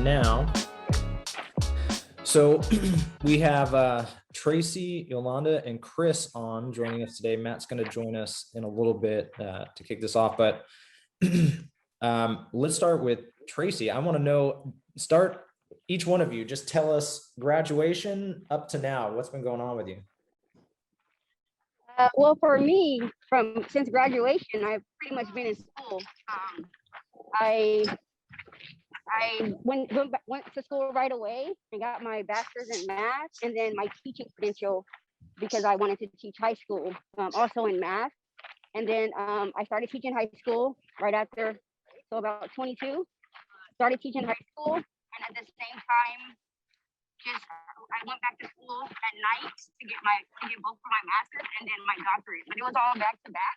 now. So we have Tracey, Yolanda, and Chris on joining us today. Matt's going to join us in a little bit to kick this off, but let's start with Tracey. I want to know, each one of you, just tell us graduation up to now. What's been going on with you? Well, for me, since graduation, I've pretty much been in school. I went to school right away and got my bachelor's in math and then my teaching credential because I wanted to teach high school, also in math. And then I started teaching high school right after, so about 22, started teaching high school. And at the same time, I went back to school at night to get both for my master's and then my doctorate, but it was all back to back.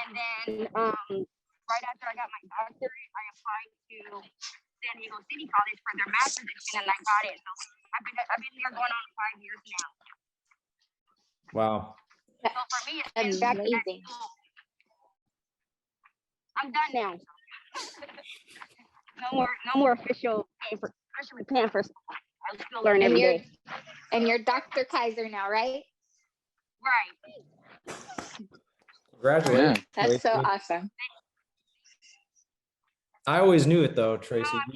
And then right after I got my doctorate, I applied to San Diego City College for their master's and I got it. So I've been there going on 5 years now. Wow. So for me, it's been back to school. I'm done now. No more officially paying for school. I still learn every day. And you're Dr. Kaiser now, right? Right. Congratulations. That's Tracey. so awesome. I always knew it though, Tracey. Go ahead.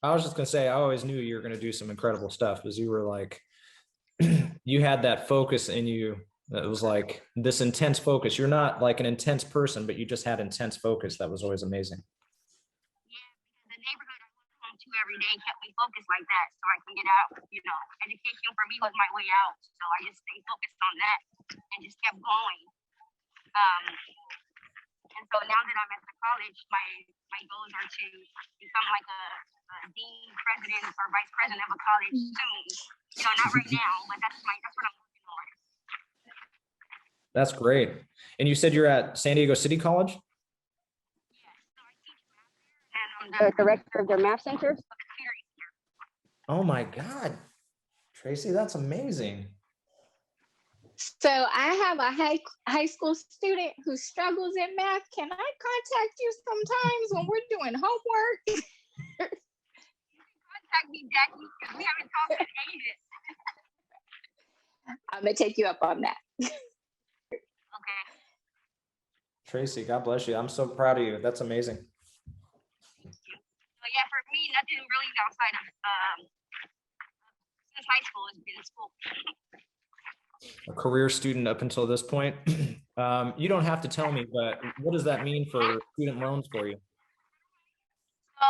I was just going to say, I always knew you were going to do some incredible stuff because you were like, you had that focus in you. That was like this intense focus. You're not like an intense person, but you just had intense focus. That was always amazing. The neighborhood I went home to every day kept me focused like that so I can get out. Education for me was my way out. So I just stayed focused on that and just kept going. And so now that I'm at the college, my goals are to become like a dean, president, or vice president of a college soon. Not right now, but that's what I'm working on. That's great. And you said you're at San Diego City College? Yeah, so I teach math there, and I'm the director of their math center. Oh my God, Tracey, that's amazing. So I have a high school student who struggles in math. Can I contact you sometimes when we're doing homework? Contact me, Jackie, because we haven't talked in ages. I'm going to take you up on that. Okay. Tracey, God bless you. I'm so proud of you. That's amazing. So yeah, for me, nothing really outside of since high school has been school. A career student up until this point. You don't have to tell me, but what does that mean for student loans for you? So,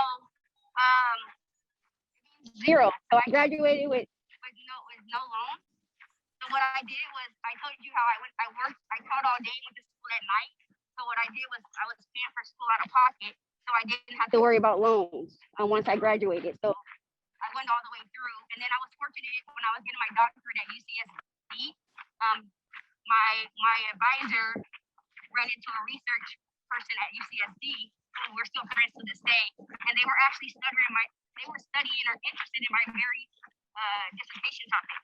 zero. So I graduated with no loan. So what I did was, I told you how I taught all day, went to school at night. So what I did was I was paying for school out of pocket, so I didn't have to worry about loans once I graduated. So I went all the way through, and then I was fortunate when I was getting my doctorate at UCSD. My advisor ran into a research person at UCSD, who we're still friends to this day, and they were actually studying or interested in my very dissertation topic.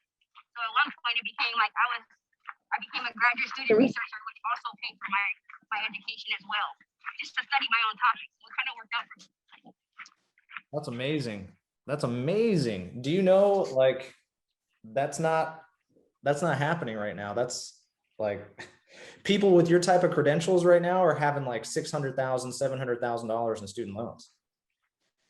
So at one point it became like I became a graduate student researcher, which also paid for my education as well, just to study my own topic. So it kind of worked out for me. That's amazing. That's amazing. Do you know, like, that's not happening right now. That's like people with your type of credentials right now are having like $600,000, $700,000 in student loans.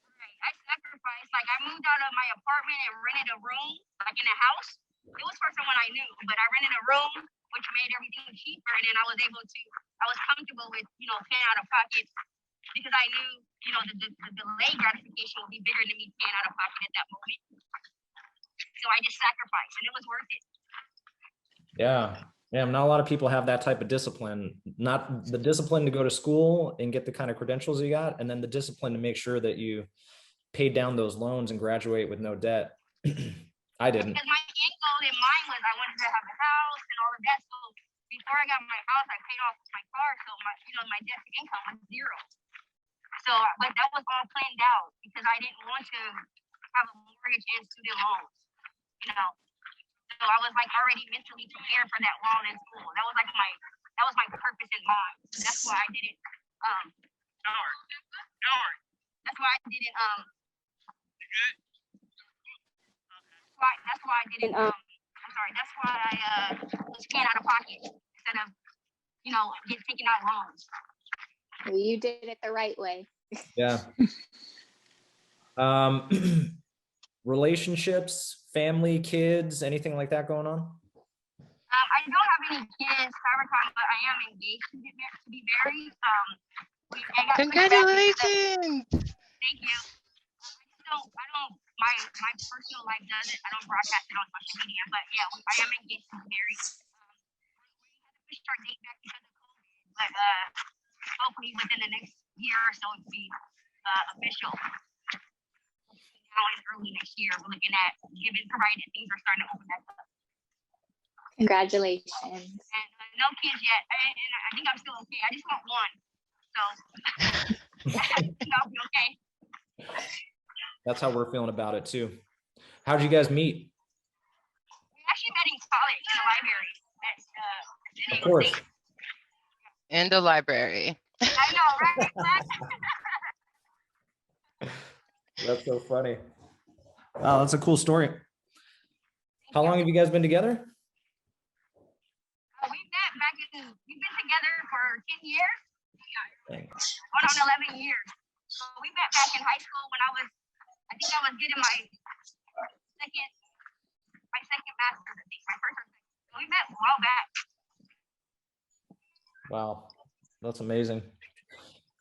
Right. I sacrificed. Like I moved out of my apartment and rented a room, like in a house. It was for someone I knew, but I rented a room, which made everything cheaper, and then I was comfortable with, paying out of pocket because I knew, the delayed gratification would be bigger than me paying out of pocket at that moment. So I just sacrificed, and it was worth it. Yeah. Not a lot of people have that type of discipline, not the discipline to go to school and get the kind of credentials you got, and then the discipline to make sure that you pay down those loans and graduate with no debt. I didn't. Because my end goal in mind was I wanted to have a house and all of that. So before I got my house, I paid off my car, so my debt to income was zero. So, but that was all planned out because I didn't want to have a mortgage and student loans. So I was like already mentally prepared for that loan in school. That was my purpose in mind. That's why I did it. Darn. that's why I didn't that's why I didn't I'm sorry, that's why I was paying out of pocket instead of, you know, getting taken out loans. Well, you did it the right way. Yeah. Relationships, family, kids, anything like that going on? I don't have any kids, but I am engaged to be married. I got Congratulations. Thank you. I don't, my personal life doesn't, I don't broadcast it on social media, but yeah, I am engaged to be married. We had to push our date back because of COVID, but hopefully within the next year or so it'll be official. Now in early next year, we're looking at provided things are starting to open back up. Congratulations. And no kids yet, and I think I'm still okay. I just want one, so I think I'll be okay. That's how we're feeling about it too. How'd you guys meet? We actually met in college in the library at San Diego Of course. State. In the library. I know, right? That's so funny. Wow, that's a cool story. How long have you guys been together? We've been together for 10 years. Dang. Going on 11 years. So we met back in high school when I think I was getting my second master's, I think, my first or second. So we met a while back. Wow, that's amazing.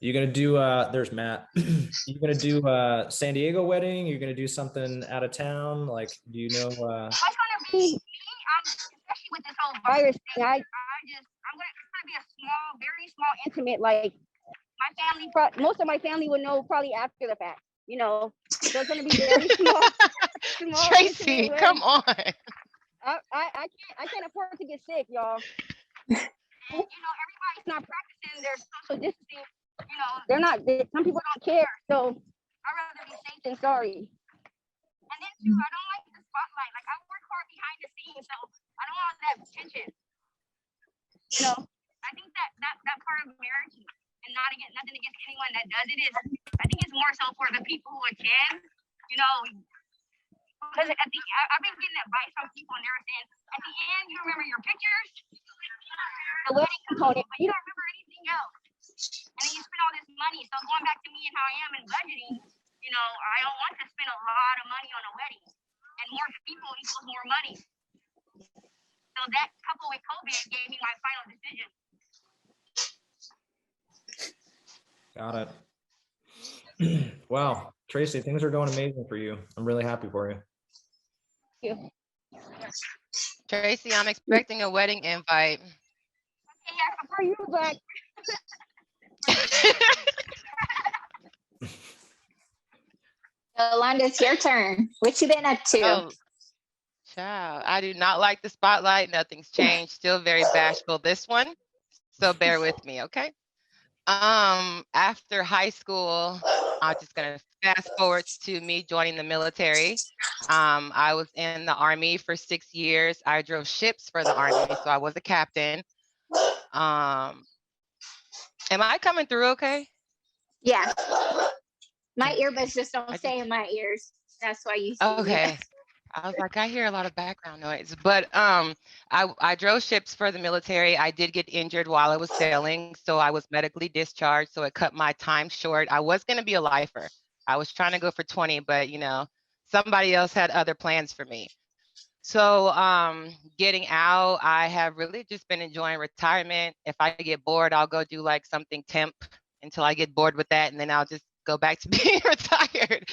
You gonna do there's Matt. You gonna do San Diego wedding? You're gonna do something out of town? Like, do you know It's gonna be especially with this whole virus thing, I'm gonna be a small, very small, intimate, like my family, most of my family would know probably after the fact, you know. So it's gonna be very small. Tracey, come on. I can't afford to get sick, y'all. And, you know, everybody's not practicing their social distancing. You know, some people don't care. So I'd rather be safe than sorry. And then too, I don't like the spotlight. Like, I work hard behind the scenes, so I don't want that attention. You know, I think that part of marriage, and nothing against anyone that does it, is I think it's more so for the people who attend. You know, because I've been getting advice from people, and they were saying, at the end, you remember your pictures, the wedding component, but you don't remember anything else. And then you spend all this money. So going back to me and how I am in budgeting, you know, I don't want to spend a lot of money on a wedding. And more people equals more money. So that coupled with COVID gave me my final decision. Got it. Wow, Tracey, things are going amazing for you. I'm really happy for you. Thank you. Tracey, I'm expecting a wedding invite. Okay, yeah, for you, but Yolanda, it's your turn. What you been up to? Oh, child, I do not like the spotlight. Nothing's changed. Still very bashful. This one, so bear with me, okay? After high school, I'm just gonna fast forward to me joining the military. I was in the Army for 6 years. I drove ships for the Army, so I was a captain. Am I coming through okay? Yeah. My earbuds just don't stay in my ears. That's why you see Okay. I was like, I hear a lot of background noise, but I drove ships for the military. I did get injured while I was sailing, so I was medically discharged, so it cut my time short. I was going to be a lifer. I was trying to go for 20, but you know, somebody else had other plans for me. So getting out, I have really just been enjoying retirement. If I get bored, I'll go do like something temp until I get bored with that, and then I'll just go back to being retired.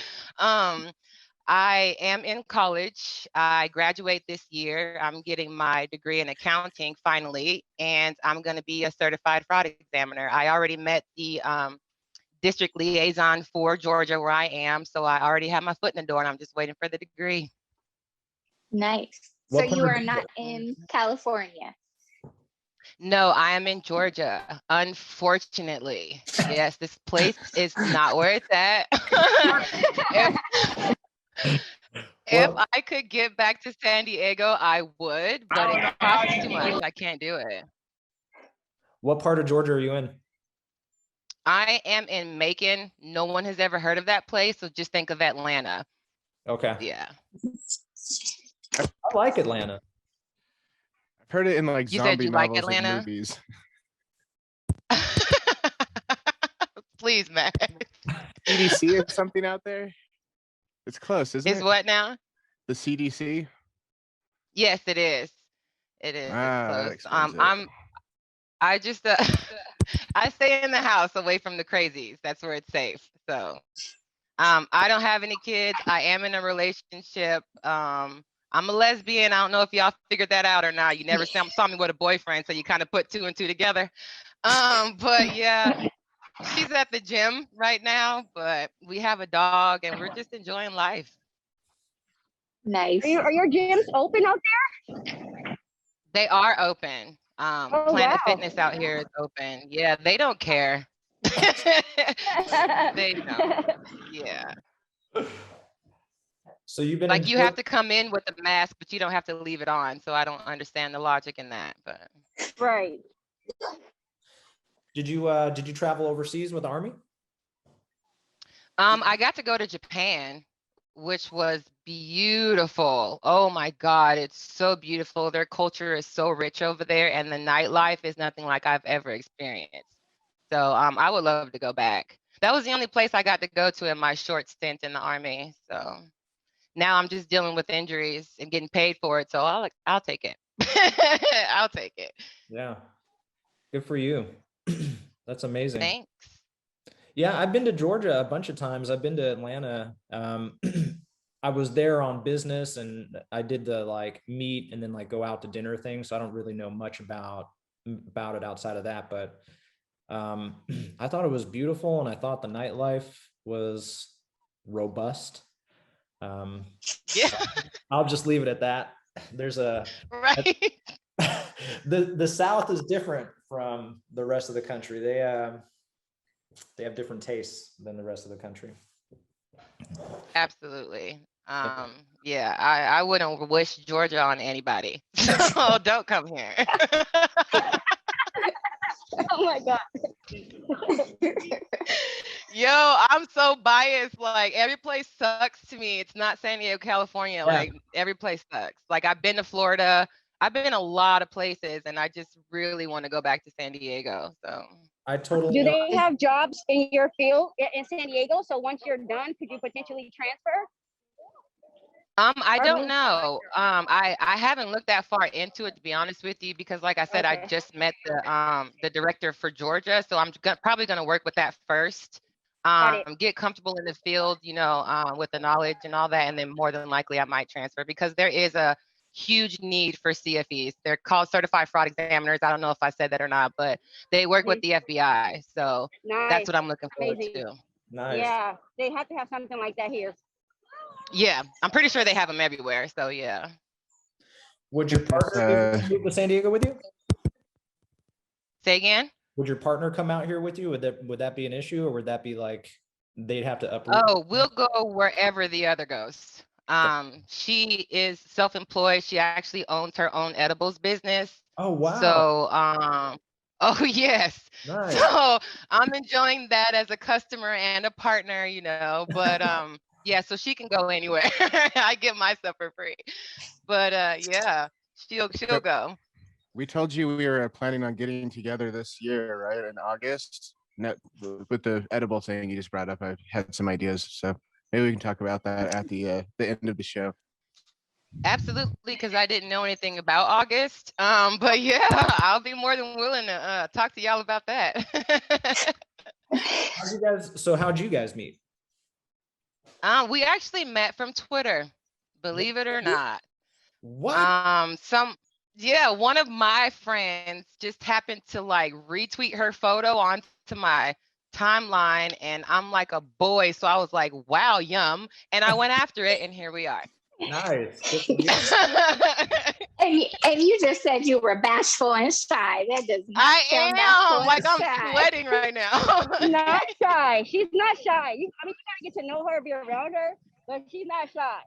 I am in college. I graduate this year. I'm getting my degree in accounting finally, and I'm going to be a certified fraud examiner. I already met the district liaison for Georgia where I am, so I already have my foot in the door, and I'm just waiting for the degree. Nice. What So part you of are Georgia? not in California. No, I am in Georgia, unfortunately. Yes, this place is not where it's at. If Well, I could get back to San Diego, I would, but it costs too much. I can't do it. what part of Georgia are you in? I am in Macon. No one has ever heard of that place, so just think of Atlanta. Okay. Yeah. I like Atlanta. I've heard it in like You said zombie you like novels and Atlanta? movies. Please, Matt. CDC is something out there. It's close, isn't Is it? what now? The CDC. Yes, it is. It is. It's That close. explains it. I just I stay in the house away from the crazies. That's where it's safe. So I don't have any kids. I am in a relationship. I'm a lesbian. I don't know if y'all figured that out or not. You never saw me with a boyfriend, so you kind of put two and two together. But yeah, she's at the gym right now, but we have a dog and we're just enjoying life. Nice. Are your gyms open out there? They are open. Oh, Planet wow. Fitness out here is open. Yeah, they don't care. They don't. Yeah. So you've been Like in you have to come in with a mask, but you don't have to leave it on. So I don't understand the logic in that. But Right. did you travel overseas with the Army? I got to go to Japan, which was beautiful. Oh my God, it's so beautiful. Their culture is so rich over there, and the nightlife is nothing like I've ever experienced. So I would love to go back. That was the only place I got to go to in my short stint in the Army. So now I'm just dealing with injuries and getting paid for it. So I'll take it. I'll take it. Yeah. Good for you. That's amazing. Thanks. Yeah, I've been to Georgia a bunch of times. I've been to Atlanta. I was there on business and I did the like meet and then like go out to dinner thing. So I don't really know much about it outside of that, but I thought it was beautiful and I thought the nightlife was robust. Yeah. I'll just leave it at that. There's a Right. the South is different from the rest of the country. They have different tastes than the rest of the country. Absolutely. Yeah, I wouldn't wish Georgia on anybody. So don't come here. Oh my God. Yo, I'm so biased. Like every place sucks to me. It's not San Diego, California. Yeah. Like every place sucks. Like I've been to Florida. I've been a lot of places and I just really want to go back to San Diego. So I totally. Do they have jobs in your field in San Diego? So once you're done, could you potentially transfer? I don't know. I haven't looked that far into it, to be honest with you, because like I said, I Okay. just met the director for Georgia, so I'm probably going to work with that first. Got Get comfortable in the field, you know, with the knowledge and all that, and then more than likely I might transfer because there is a huge need for CFEs. They're called certified fraud examiners. I don't know if I said that or not, but they work with the FBI, so Nice. that's what I'm looking forward Amazing. to. Nice. Yeah, they have to have something like that here. Yeah, I'm pretty sure they have them everywhere. So yeah. Would your partner move to San Diego with you? Say again? Would your partner come out here with you? Would that be an issue, or would that be like they'd have to uproot? Oh, we'll go wherever the other goes. She is self-employed. She actually owns her own edibles business. Oh wow. So oh yes. Nice. So I'm enjoying that as a customer and a partner, you know, but yeah, so she can go anywhere. I get my stuff for free. But yeah, she'll go. We told you we were planning on getting together this year, right? In August. With the edible thing you just brought up, I had some ideas. So maybe we can talk about that at the end of the show. Absolutely, because I didn't know anything about August. But yeah, I'll be more than willing to talk to y'all about that. How'd you guys meet? We actually met from Twitter, believe it or not. What? One of my friends just happened to like retweet her photo onto my timeline, and I'm like a boy, so I was like, wow, yum, and I went after it, and here we are. Nice. And you just said you were bashful and shy. That does not I sound am like bashful and I'm shy. sweating right now. Not shy. She's not shy. You gotta get to know her, be around her, but she's not shy.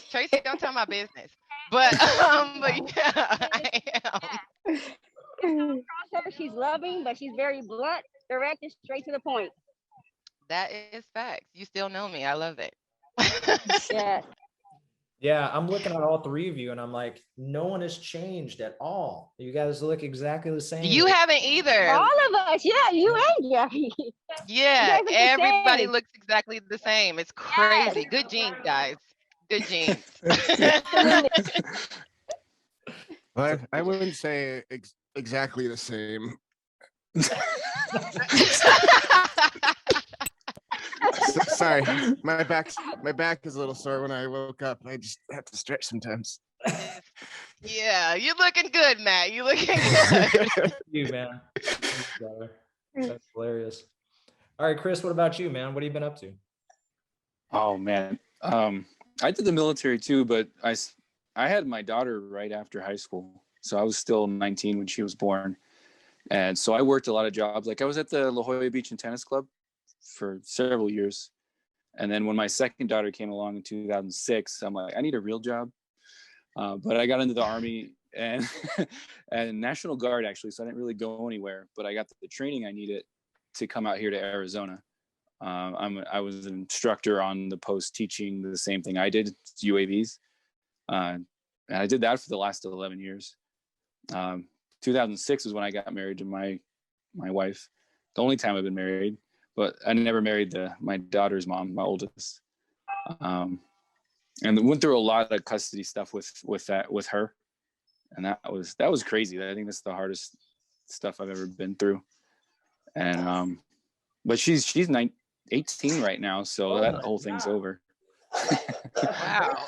Tracey, don't tell my business. But yeah, I am. Across her, she's loving, but she's very blunt. direct and straight to the point. That is facts. You still know me. I love it. Yeah. Yeah, I'm looking at all three of you and I'm like, no one has changed at all. You guys look exactly the same. You haven't either. All of us, yeah, you and Jackie. Yeah, guys look the everybody same. looks exactly the same. It's crazy. Good genes, guys. Good genes. Well, I wouldn't say exactly the same. Sorry, my back is a little sore when I woke up. I just have to stretch sometimes. Yeah, you're looking good, Matt. You looking good. You, man. That's hilarious. All right, Chris, what about you, man? What have you been up to? Oh man, I did the military too, but I had my daughter right after high school, so I was still 19 when she was born, and so I worked a lot of jobs. Like I was at the La Jolla Beach and Tennis Club for several years, and then when my second daughter came along in 2006, I'm like, I need a real job, but I got into the Army and and National Guard actually, so I didn't really go anywhere, but I got the training I needed to come out here to Arizona. I was an instructor on the post teaching the same thing I did, UAVs. And I did that for the last 11 years. 2006 was when I got married to my wife. The only time I've been married, but I never married my daughter's mom, my oldest. And went through a lot of custody stuff with her. And that was crazy. I think that's the hardest stuff I've ever been through. And, but she's 18 right now, so that whole thing's over. Wow.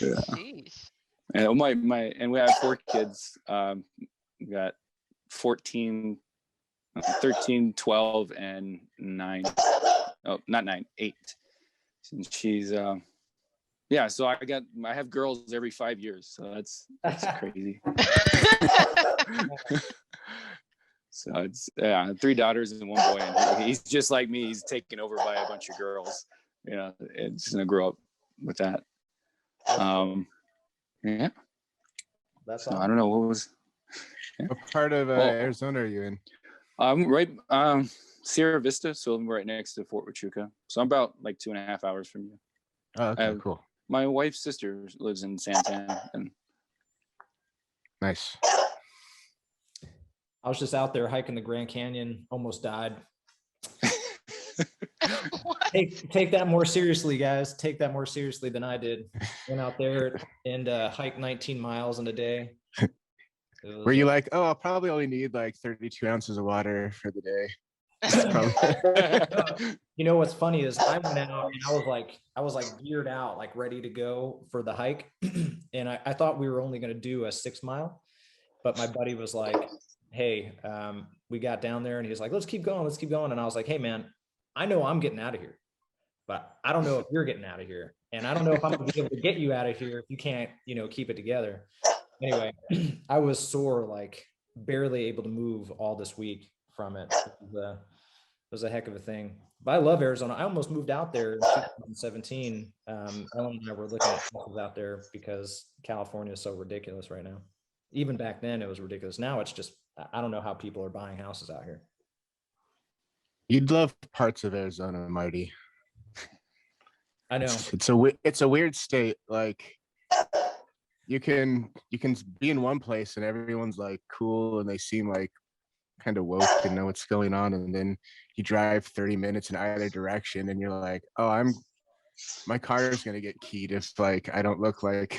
Yeah. Sheesh. And and we have 4 kids. We got 14, 13, 12, and 9. Oh, not 9, 8. And she's yeah, so I have girls every 5 years, so that's crazy. So it's 3 daughters and 1 boy, and he's just like me. He's taken over by a bunch of girls. It's gonna grow up with that. Yeah. That's So all. I don't know what was. What part of Arizona are you in? I'm right Sierra Vista, so I'm right next to Fort Huachuca. So I'm about like 2.5 hours from you. Oh, okay, cool. My wife's sister lives in Santana, and Nice. I was just out there hiking the Grand Canyon, almost died. Take that more seriously, guys. Take that more seriously than I did. Went out there and hiked 19 miles in a day. Were you like, oh, I'll probably only need like 32 ounces of water for the day? You know what's funny is I went out and I was like geared out, like ready to go for the hike. And I thought we were only going to do a 6 mile, but my buddy was like, hey, we got down there and he was like, let's keep going. And I was like, hey man, I know I'm getting out of here, but I don't know if you're getting out of here. And I don't know if I'm gonna be able to get you out of here if you can't, keep it together. Anyway, I was sore, like barely able to move all this week from it. It was a heck of a thing. But I love Arizona. I almost moved out there in 2017. Ellen and I were looking at houses out there because California is so ridiculous right now. Even back then it was ridiculous. Now it's just, I don't know how people are buying houses out here. You'd love parts of Arizona, Marty. I know. It's a weird state. Like you can be in one place and everyone's like cool and they seem like kind of woke and know what's going on, and then you drive 30 minutes in either direction and you're like, oh, my car is gonna get keyed if like I don't look like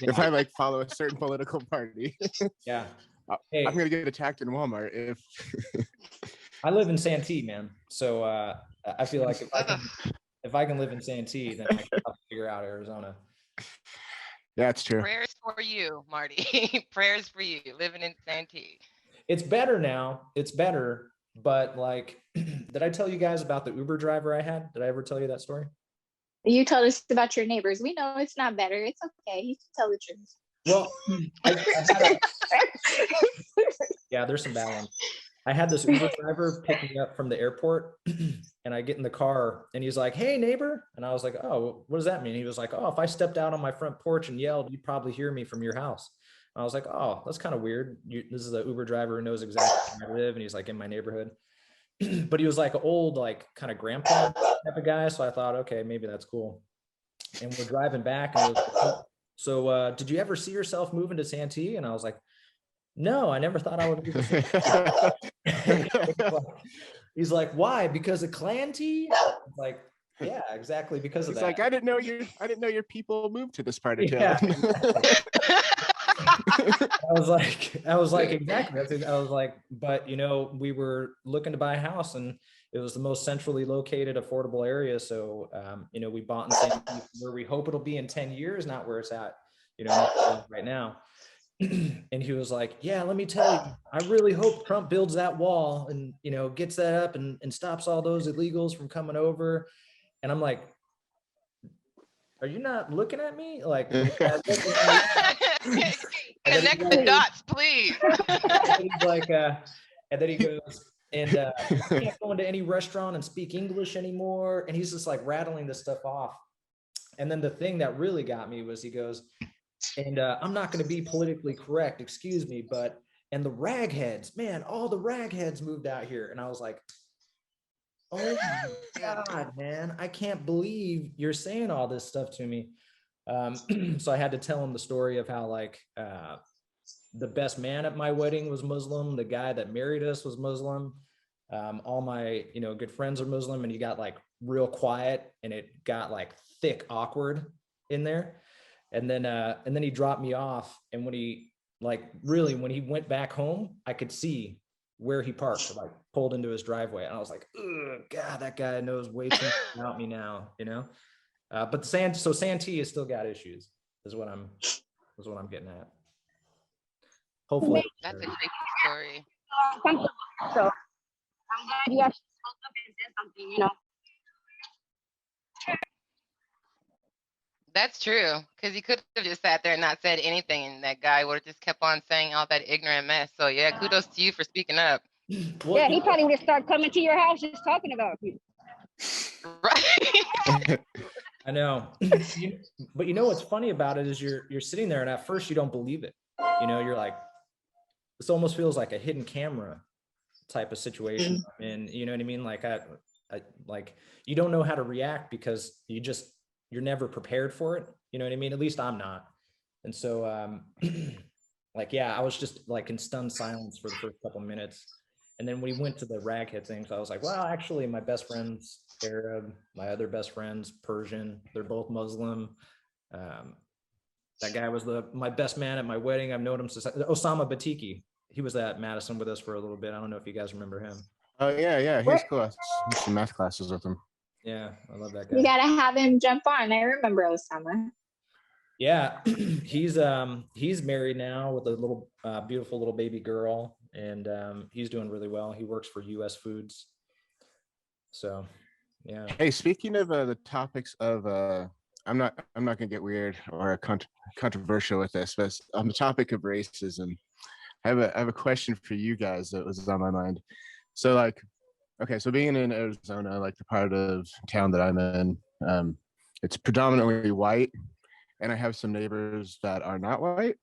if I like follow a certain political party. Yeah. Hey, I'm gonna get attacked in Walmart if I live in Santee, man. So I feel like if I can live in Santee, then I can figure out Arizona. Yeah, it's true. Prayers for you, Marty. Prayers for you living in Santee. It's better now. It's better. But like, did I tell you guys about the Uber driver I had? Did I ever tell you that story? You told us about your neighbors. We know it's not better. It's okay. You can tell the truth. Well, yeah, there's some bad ones. I had this Uber driver pick me up from the airport and I get in the car and he's like, hey neighbor. And I was like, oh, what does that mean? He was like, oh, if I stepped out on my front porch and yelled, you'd probably hear me from your house. I was like, oh, that's kind of weird. This is an Uber driver who knows exactly where I live, and he's like in my neighborhood. But he was like an old, like kind of grandpa type of guy. So I thought, okay, maybe that's cool. And we're driving back, and it was like, so did you ever see yourself moving to Santee? And I was like, no, I never thought I would move to Santee. He's like, why? Because of Clan T? Like, yeah, exactly because of He's that. like, I didn't know your people moved to this part of town. Yeah, exactly. I was like, exactly. I was like, but you know, we were looking to buy a house, and it was the most centrally located, affordable area. So, you know, we bought in Santee where we hope it'll be in 10 years, not where it's at, you know, right now. And he was like, yeah, let me tell you, I really hope Trump builds that wall and, you know, gets that up and stops all those illegals from coming over. And I'm like, are you not looking at me? Like, Connect the dots, please. and he's like, and then he goes, and you can't go into any restaurant and speak English anymore. And he's just like rattling this stuff off. And then the thing that really got me was he goes, and I'm not going to be politically correct, excuse me, but, and the ragheads, man, all the ragheads moved out here. And I was like, oh my God, man, I can't believe you're saying all this stuff to me. So I had to tell him the story of how like the best man at my wedding was Muslim. The guy that married us was Muslim. All my, you know, good friends are Muslim, and he got like real quiet, and it got like thick, awkward in there. And then he dropped me off. And when he when he went back home, I could see where he parked, like pulled into his driveway. And I was like, oh God, that guy knows way too much about me now, you know? But so Santee has still got issues is what I'm getting at. Hopefully. That's a tricky story. So I'm glad you actually spoke up and said something, you know. That's true, because he could have just sat there and not said anything, and that guy would have just kept on saying all that ignorant mess. So yeah, kudos to you for speaking up. Well, Yeah, he probably would have started coming to your house just talking about you. Right. I know. But you know what's funny about it is you're sitting there, and at first you don't believe it. You know, you're like, this almost feels like a hidden camera type of situation. And you know what I mean? Like I like you don't know how to react because you're never prepared for it. You know what I mean? At least I'm not. And so like, yeah, I was just like in stunned silence for the first couple of minutes. And then we went to the raghead thing. So I was like, well, actually my best friend's Arab, my other best friend's Persian. They're both Muslim. That guy was my best man at my wedding. I've known him since Osama Batiki. He was at Madison with us for a little bit. I don't know if you guys remember him. Oh yeah, he's cool. I had some math classes with him. Yeah, I love that guy. You gotta have him jump on. I remember Osama. Yeah, he's married now with a little beautiful little baby girl, and he's doing really well. He works for U.S. Foods. So, yeah. Hey, speaking of the topics of I'm not gonna get weird or controversial with this, but on the topic of racism, I have a question for you guys that was on my mind. So like, okay, so being in Arizona, like the part of town that I'm in, it's predominantly white, and I have some neighbors that are not white.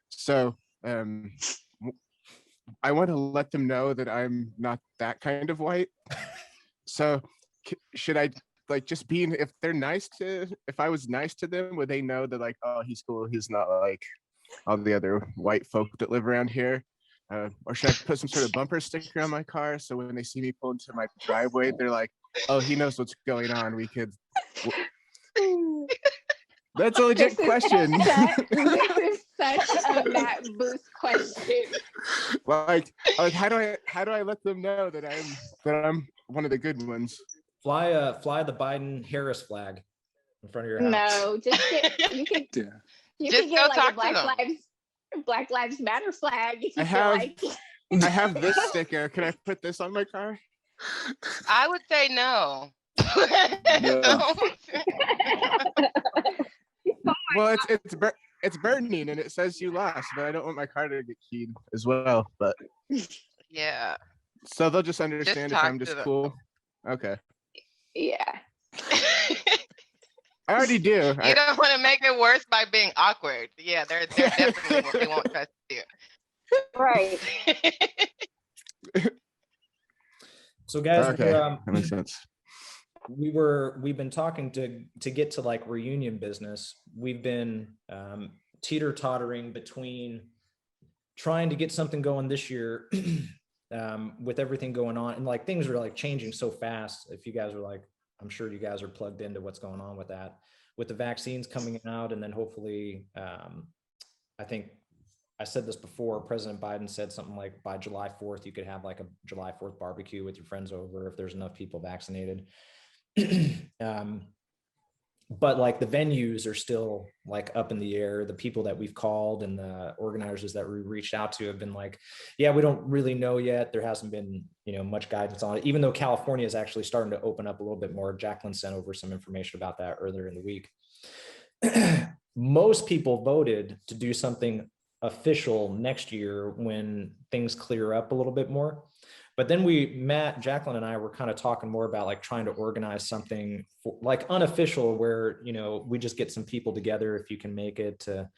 So I want to let them know that I'm not that kind of white. So should I like just being, if I was nice to them, would they know that like, oh, he's cool, he's not like all the other white folk that live around here? Or should I put some sort of bumper sticker on my car so when they see me pull into my driveway, they're like, oh, he knows what's going on. We could. That's a legit question. This is such a Matt Booth question. Like how do I let them know that I'm one of the good ones? Fly the Biden Harris flag in front of your house. No, just you can Just get go like talk a to them. Black Lives Matter flag. If you I feel like. have this sticker. Can I put this on my car? I would say no. No. Well, it's burning and it says you lost, but I don't want my car to get keyed as well. But Yeah. so they'll just understand if talk I'm to just them. cool. Okay. Yeah. I already do. You don't want to make it worse by being awkward. Yeah, they're definitely they won't trust you. Right. So guys, Okay, that makes sense. we've been talking to get to like reunion business. We've been teeter-tottering between trying to get something going this year with everything going on, and like things are like changing so fast. If you guys are like, I'm sure you guys are plugged into what's going on with that, with the vaccines coming out, and then hopefully I think I said this before, President Biden said something like by July 4th, you could have like a July 4th barbecue with your friends over if there's enough people vaccinated. But like the venues are still like up in the air. The people that we've called and the organizers that we reached out to have been like, yeah, we don't really know yet. There hasn't been, much guidance on it, even though California is actually starting to open up a little bit more. Jacqueline sent over some information about that earlier in the week. Most people voted to do something official next year when things clear up a little bit more. But then Jacqueline and I were kind of talking more about like trying to organize something like unofficial where, we just get some people together if you can make it to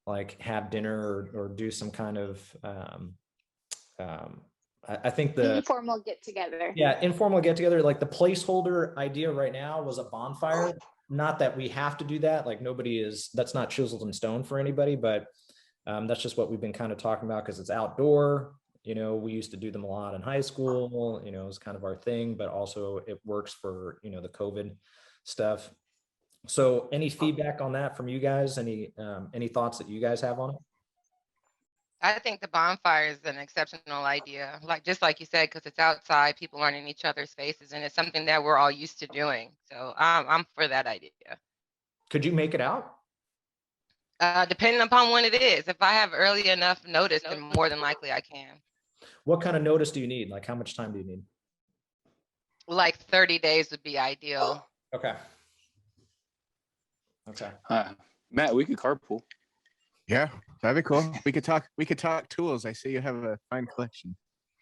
like have dinner or do some kind of, I think the informal get together. Yeah, informal get together. Like the placeholder idea right now was a bonfire. Not that we have to do that. Like that's not chiseled in stone for anybody, but that's just what we've been kind of talking about because it's outdoor. We used to do them a lot in high school, it was kind of our thing, but also it works for, the COVID stuff. So any feedback on that from you guys? Any thoughts that you guys have on it? I think the bonfire is an exceptional idea. Just like you said, because it's outside, people aren't in each other's faces, and it's something that we're all used to doing. So I'm for that idea. Could you make it out? Depending upon when it is. If I have early enough notice, then more than likely I can. What kind of notice do you need? Like how much time do you need? Like 30 days would be ideal. Okay. Matt, we could carpool. Yeah, that'd be cool. We could talk tools. I see you have a fine collection.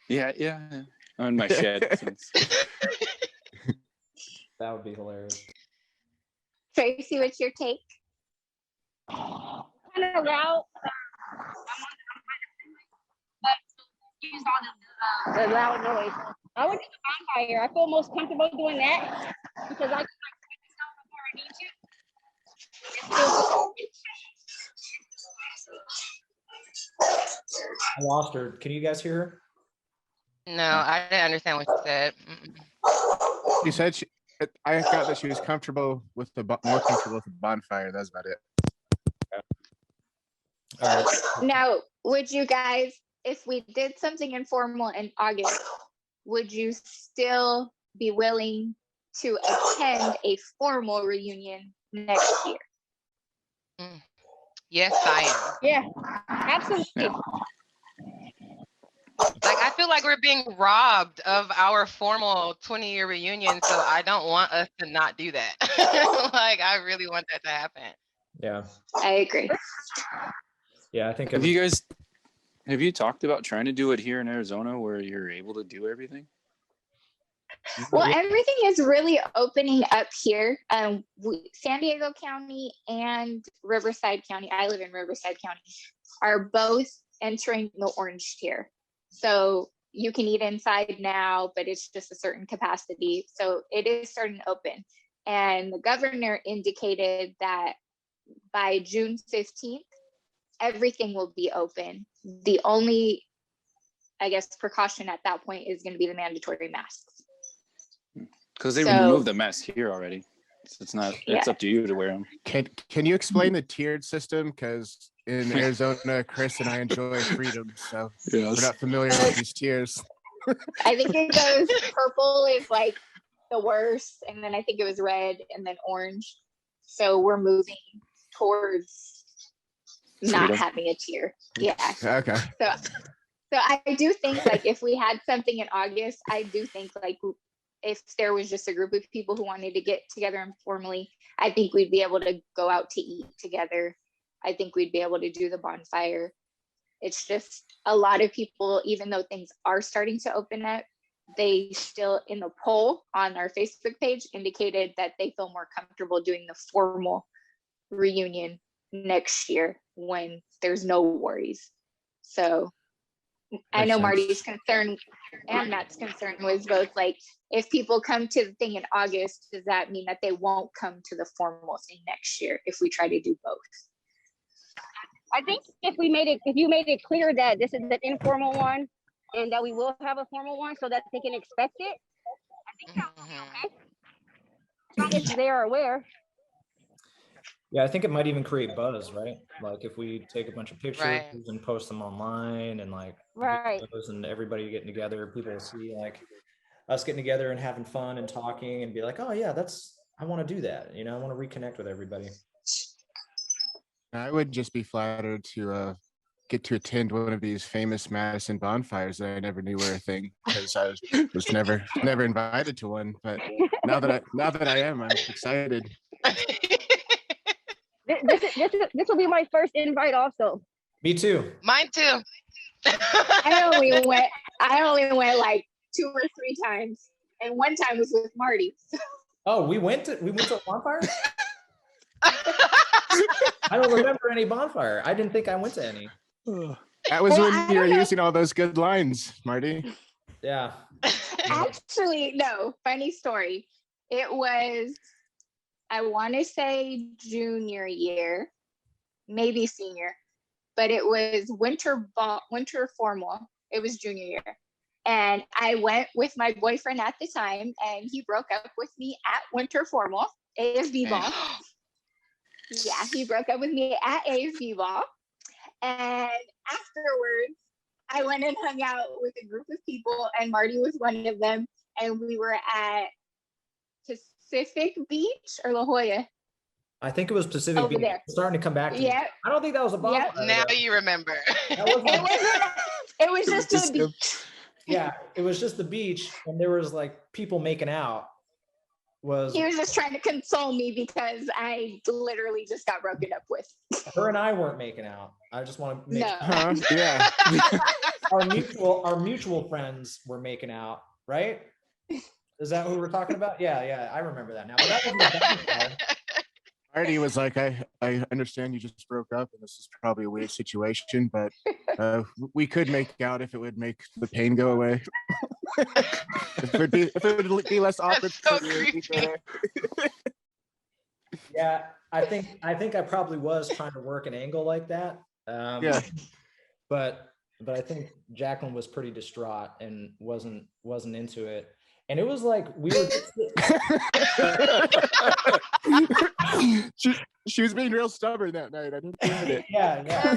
Yeah. I'm in my shed. That would be hilarious. Tracey, what's your take? Kind of route. But use all the loud noise. I would do the bonfire. I feel most comfortable doing that because I can like take stuff before I need to. I lost her. Can you guys hear her? No, I didn't understand what you said. You said I got that she was comfortable with more comfortable with the bonfire. That's about it. All right. Now, would you guys, if we did something informal in August, would you still be willing to attend a formal reunion next year? Yes, I am. Yeah, absolutely. Yeah. Like, I feel like we're being robbed of our formal 20-year reunion, so I don't want us to not do that. Like, I really want that to happen. Yeah. I agree. Yeah, I think. Have you talked about trying to do it here in Arizona where you're able to do everything? Well, everything is really opening up here. San Diego County and Riverside County, I live in Riverside County, are both entering the orange tier. So you can eat inside now, but it's just a certain capacity. So it is starting to open. And the governor indicated that by June 15th, everything will be open. The only, I guess, precaution at that point is going to be the mandatory masks. Because they removed the mask here already. So it's up to you to wear them. Can you explain the tiered system? Because in Arizona, Chris and I enjoy freedom, so we're not familiar with these tiers. I think it goes purple is like the worst, and then I think it was red and then orange. So we're moving towards not having a tier. Yeah. Okay. So I do think like if we had something in August, I do think like if there was just a group of people who wanted to get together informally, I think we'd be able to go out to eat together. I think we'd be able to do the bonfire. It's just a lot of people, even though things are starting to open up, they still, in the poll on our Facebook page, indicated that they feel more comfortable doing the formal reunion next year when there's no worries. So I Makes know sense. Marty's concern and Matt's concern was both like, if people come to the thing in August, does that mean that they won't come to the formal thing next year if we try to do both? I think if you made it clear that this is an informal one and that we will have a formal one so that they can expect it, I think that will be okay. As long as they are aware. Yeah, I think it might even create buzz, right? Like if we take a bunch of pictures Right. and post them online and like Right. videos and everybody getting together, people will see like us getting together and having fun and talking and be like, oh yeah, I want to do that. You know, I want to reconnect with everybody. I would just be flattered to get to attend one of these famous Madison bonfires that I never knew were a thing because I was never invited to one. But now that I am, I'm excited. This will be my first invite also. Me too. Mine too. I only went like 2 or 3 times, and one time was with Marty. Oh, we went to a bonfire? I don't remember any bonfire. I didn't think I went to any. That was Well, when I you were don't know. using all those good lines, Marty. Yeah. Actually, no, funny story. It was, I want to say junior year, maybe senior, but it was winter formal. It was junior year. And I went with my boyfriend at the time, and he broke up with me at winter formal, AFB ball. Yeah, he broke up with me at AFB ball. And afterwards, I went and hung out with a group of people, and Marty was one of them. And we were at Pacific Beach or La Jolla. I think it was Pacific Over Beach. there. It's starting to come back to me. Yep. I don't think that was a bonfire. Now though. you remember. That wasn't- It was just the beach. Yeah, it was just the beach, and there was like people making out. He was Was just trying to console me because I literally just got broken up with. her and I weren't making out. I just want to make No. Huh? Yeah. our mutual friends were making out, right? Is that who we're talking about? Yeah, I remember that now. But that wasn't a bonfire. Marty was like, I understand you just broke up and this is probably a weird situation, but we could make out if it would make the pain go away. if it would be less awkward That's so for you. creepy. Yeah, I think I probably was trying to work an angle like that. Yeah. But I think Jacqueline was pretty distraught and wasn't into it. And it was like we were she was being real stubborn that night. I didn't get it. yeah.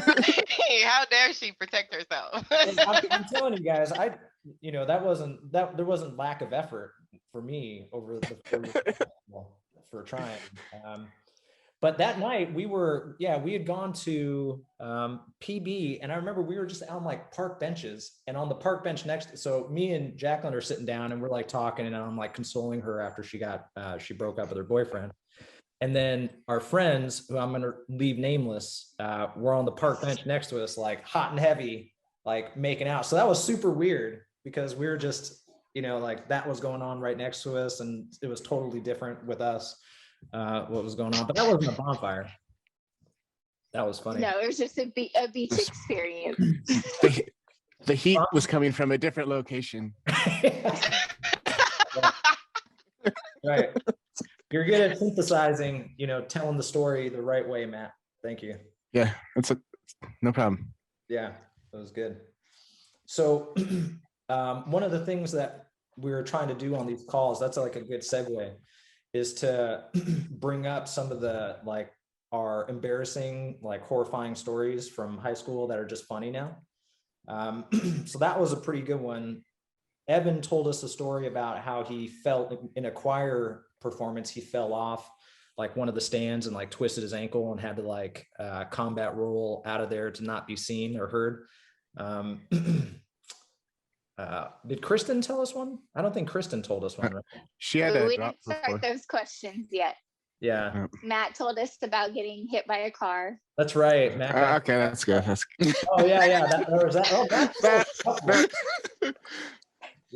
How dare she protect herself? And I'm telling you guys, there wasn't lack of effort for me over for trying. But that night we had gone to PB, and I remember we were just on like park benches, and on the park bench next, so me and Jacqueline are sitting down and we're like talking, and I'm like consoling her after she broke up with her boyfriend. And then our friends, who I'm going to leave nameless, were on the park bench next to us, like hot and heavy, like making out. So that was super weird because we were just, like that was going on right next to us, and it was totally different with us, what was going on. But that wasn't a bonfire. That was funny. No, it was just a beach experience. The heat was coming from a different location. Right. You're good at synthesizing, telling the story the right way, Matt. Thank you. Yeah, no problem. Yeah, that was good. So one of the things that we're trying to do on these calls, that's like a good segue, is to bring up some of the like our embarrassing, like horrifying stories from high school that are just funny now. So that was a pretty good one. Evan told us a story about how he felt in a choir performance. He fell off like one of the stands and like twisted his ankle and had to like combat roll out of there to not be seen or heard. Did Kristen tell us one? I don't think Kristen told us one. Right? She had We a drop didn't before. start those questions yet. Yeah, Matt told us about getting hit by a car. that's right. Matt got- Okay, that's good. That's good. Oh yeah. That was that. Oh, That-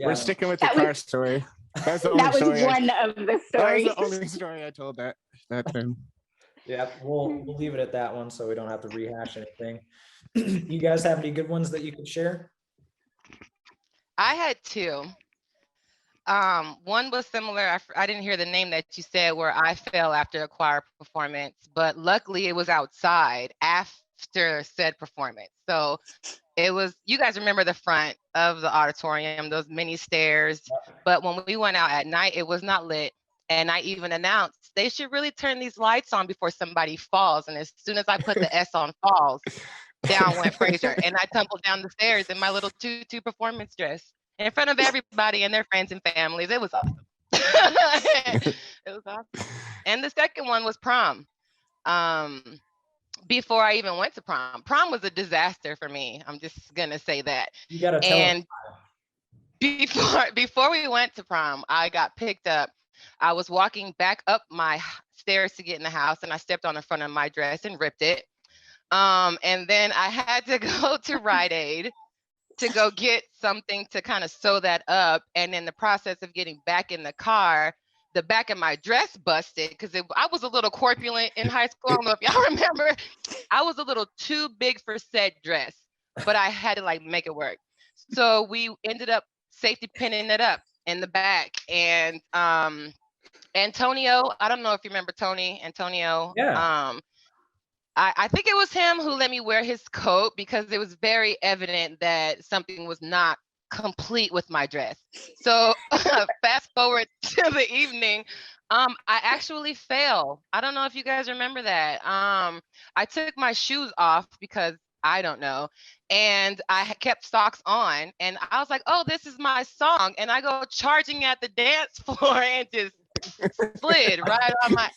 We're sticking with the That car was- story. That's the only That was story. one of the That was stories. the only story I told that time. Yeah, we'll leave it at that one so we don't have to rehash anything. You guys have any good ones that you could share? I had two. One was similar. I didn't hear the name that you said where I fell after a choir performance, but luckily it was outside after said performance. So it was, you guys remember the front of the auditorium, those mini stairs. But when we went out at night, it was not lit. And I even announced they should really turn these lights on before somebody falls. And as soon as I put the S on falls, down went Fraser. And I tumbled down the stairs in my little tutu performance dress in front of everybody and their friends and families. It was awesome. It was awesome. And the second one was prom. Before I even went to prom. Prom was a disaster for me. I'm just gonna say that. You gotta tell And before we went to prom, I got picked up. I was walking back up my stairs to get in the house, and I stepped on the front of my dress and ripped it. And then I had to go to Rite Aid to go get something to kind of sew that up. And in the process of getting back in the car, the back of my dress busted because I was a little corpulent in high school. I don't know if y'all remember. I was a little too big for said dress, but I had to like make it work. So we ended up safety pinning it up in the back. And Antonio, I don't know if you remember Antonio. Yeah. I think it was him who let me wear his coat because it was very evident that something was not complete with my dress. So fast forward to the evening, I actually fell. I don't know if you guys remember that. I took my shoes off because I don't know. And I kept socks on and I was like, oh, this is my song. And I go charging at the dance floor and just slid right on my,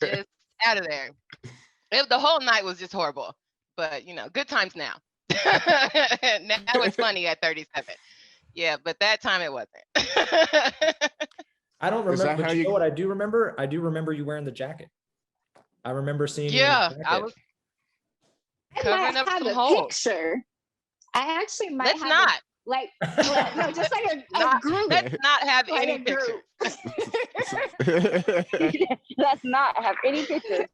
just out of there. The whole night was just horrible, but you know, good times now. Now it's funny at 37. Yeah, but that time it wasn't. I don't Is that remember, how but you you- know what I do remember? I do remember you wearing the jacket. I remember seeing you in the Yeah, jacket. I was I covering might up have some a holes. picture. I actually might Let's have not. like no, just like a Not- group. Let's not have Like any a group. pictures. Let's not have any pictures.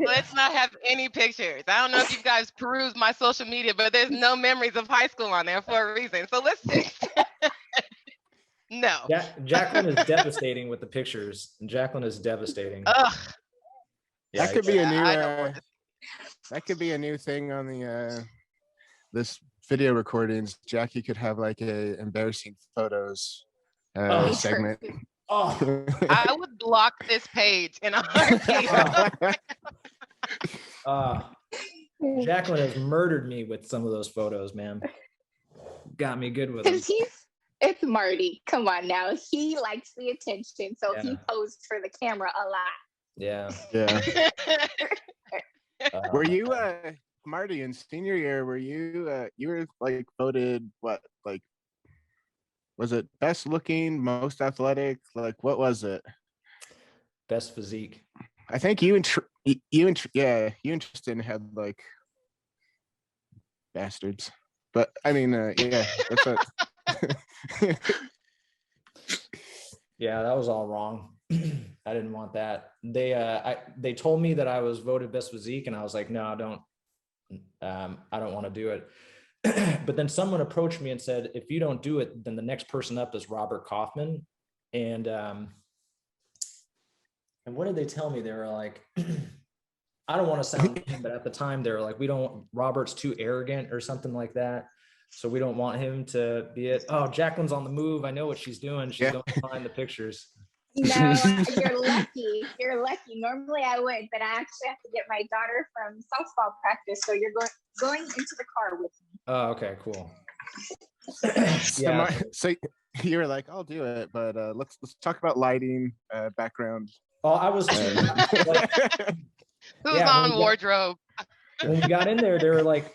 Let's not have any pictures. I don't know if you guys peruse my social media, but there's no memories of high school on there for a reason. So let's see. No. Jacqueline is devastating with the pictures. Jacqueline is devastating. Ugh. Yeah, That could be a new. I don't want That could be a new thing on the this video recordings. Jackie could have like a embarrassing photos Oh. segment. oh, I would block this page in a heartbeat. Jacqueline has murdered me with some of those photos, man. Got me good with them. Because it's Marty. Come on now. He likes the attention. So he Yeah. posed for the camera a lot. Yeah. Yeah. Uh, Were you Marty in senior year? Were you you were like voted what, like, was it best looking, most athletic? Like, what was it? best physique? I think you and Tristan had like bastards, but I mean, yeah, that's what. Yeah, that was all wrong. I didn't want that. They told me that I was voted best physique, and I was like, no, I don't want to do it. But then someone approached me and said, if you don't do it, then the next person up is Robert Kaufman. And what did they tell me? They were like, I don't want to sound mean, but at the time they were like, Robert's too arrogant or something like that. So we don't want him to be it. Oh, Jacqueline's on the move. I know what she's doing. She's going to find the pictures. No, you're lucky. You're lucky. Normally I would, but I actually have to get my daughter from softball practice. So you're going into the car with me. Oh, okay, cool. So, so you were like, I'll do it, but let's talk about lighting, background. Oh, I was Who's Yeah, on wardrobe? when we got in there, they were like,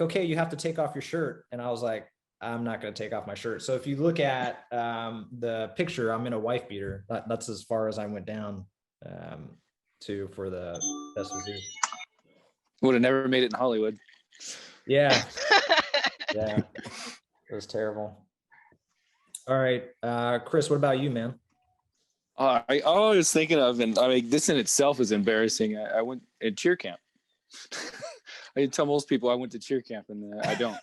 okay, you have to take off your shirt. And I was like, I'm not going to take off my shirt. So if you look at the picture, I'm in a wife beater. That's as far as I went down for the best physique. Would have never made it in Hollywood. Yeah. Yeah. It was terrible. All right, Chris, what about you, man? I was thinking of, and I mean, this in itself is embarrassing. I went at cheer camp. I tell most people I went to cheer camp, and I don't.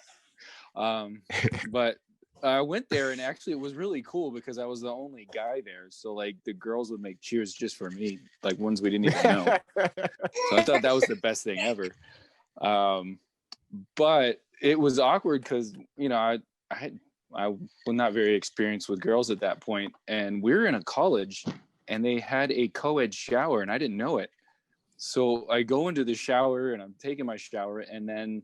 But I went there, and actually, it was really cool because I was the only guy there. So, like, the girls would make cheers just for me, like ones we didn't even know. So I thought that was the best thing ever. But it was awkward because, you know, I was not very experienced with girls at that point, and we were in a college, and they had a co-ed shower, and I didn't know it. So I go into the shower, and I'm taking my shower, and then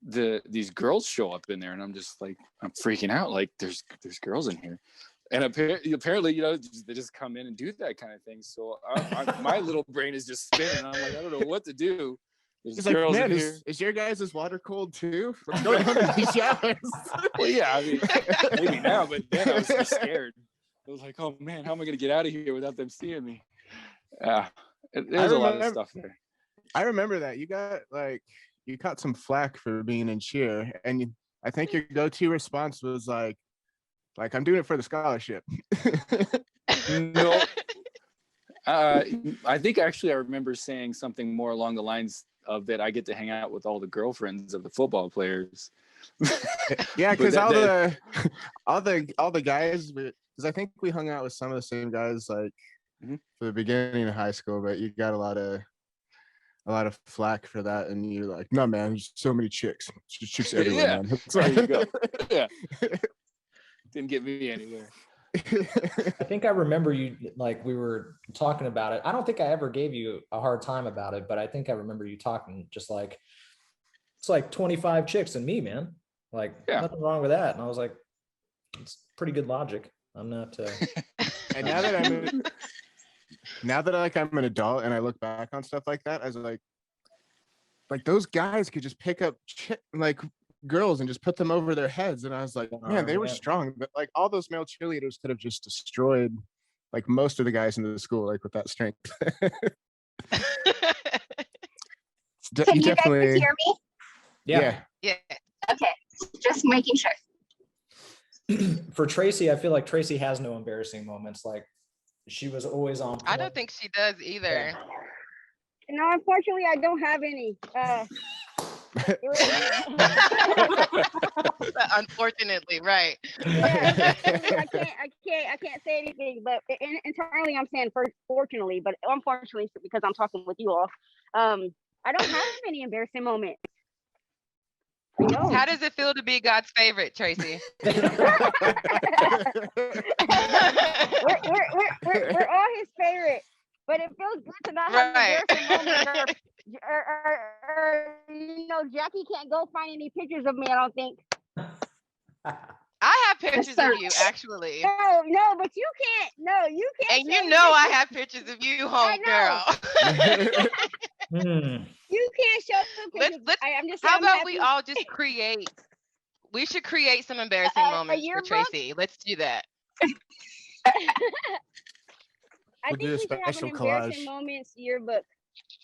these girls show up in there, and I'm just like, I'm freaking out, like there's girls in here, and apparently, you know, they just come in and do that kind of thing. So my little brain is just spinning. I'm like, I don't know what to do. There's He's like, girls man, in here. is your guys' water cold too? We're going under these showers. Well, yeah, I mean, maybe now, but then I was just scared. I was like, oh man, how am I going to get out of here without them seeing me? There's a lot of stuff there. I remember that you caught some flack for being in cheer, and I think your go-to response was like I'm doing it for the scholarship. No, I think actually I remember saying something more along the lines of that I get to hang out with all the girlfriends of the football players. Yeah, because all the guys, because I think we hung out with some of the same guys like for the beginning of high school, but you got a lot of flack for that, and you're like, no man, there's so many chicks. There's chicks everywhere, Yeah. man. There you go. Yeah. Didn't get me anywhere. I think I remember you, like, we were talking about it. I don't think I ever gave you a hard time about it, but I think I remember you talking just like, it's like 25 chicks and me, man. Like, nothing wrong with that. And I was like, it's pretty good logic. I'm not. And now that I'm an adult and I look back on stuff like that, I was like those guys could just pick up girls and just put them over their heads, and I was like, man, they were strong. But like all those male cheerleaders could have just destroyed like most of the guys in the school, like with that strength. Can you guys hear me? Yeah. Okay, just making sure. For Tracey, I feel like Tracey has no embarrassing moments. Like, she was always on point. I don't think she does either. No, unfortunately, I don't have any. Unfortunately, right. Yeah, I can't say anything, but internally I'm saying fortunately, but unfortunately because I'm talking with you all, I don't have any embarrassing moments. No. How does it feel to be God's favorite, Tracey? we're all his favorite, but it feels good to not have an embarrassing moment. Or you know, Jackie can't go find any pictures of me, I don't think. I have pictures of you, actually. No, but you can't. No, you can't. And you know I have pictures of you, homegirl. You can't show them pictures. I'm just saying, how about we all just create? We should create some embarrassing moments for Tracey. Let's do that. I think we should have an embarrassing moments yearbook.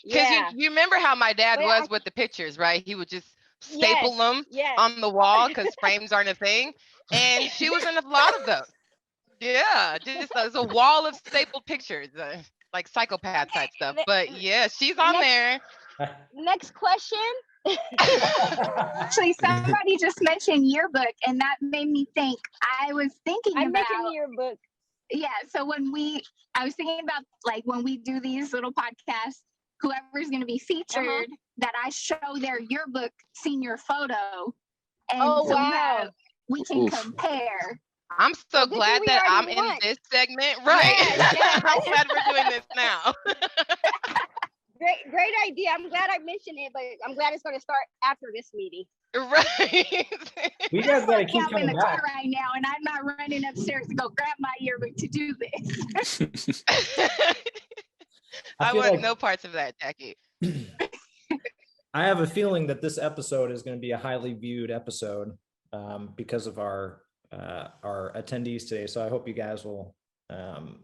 Because you remember how my dad was with the pictures, right? He would just staple them on the wall because frames aren't a thing. And she was in a lot of those. Yeah, just there's a wall of stapled pictures, like psychopath type stuff. But yeah, she's on there. Next question. Actually, somebody just mentioned yearbook, and that made me think. I mentioned yearbook. Yeah, so I was thinking about like when we do these little podcasts, whoever's going to be featured, that I show their yearbook senior photo, and we can compare. I'm so glad that I'm in this segment. Right. Yeah. I'm glad we're doing this now. Great idea. I'm glad I mentioned it, but I'm glad it's going to start after this meeting. Right. We guys got to keep I'm in coming the car back. right now, and I'm not running upstairs to go grab my yearbook to do this. I want no parts of that, Jackie. I have a feeling that this episode is going to be a highly viewed episode because of our attendees today. So I hope you guys will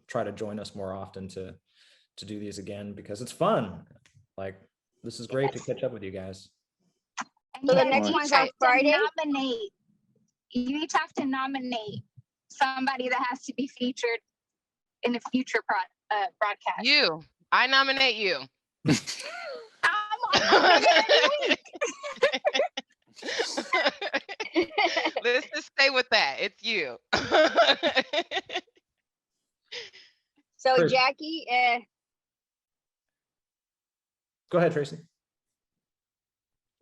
try to join us more often to do these again, because it's fun. Like, this is great to catch up with you guys. So the next one's on Friday. You each have to nominate somebody that has to be featured in the future broadcast. You. I nominate you. I'm on every week. Let's just stay with that. It's you. So Chris. Jackie, Go ahead, Tracy.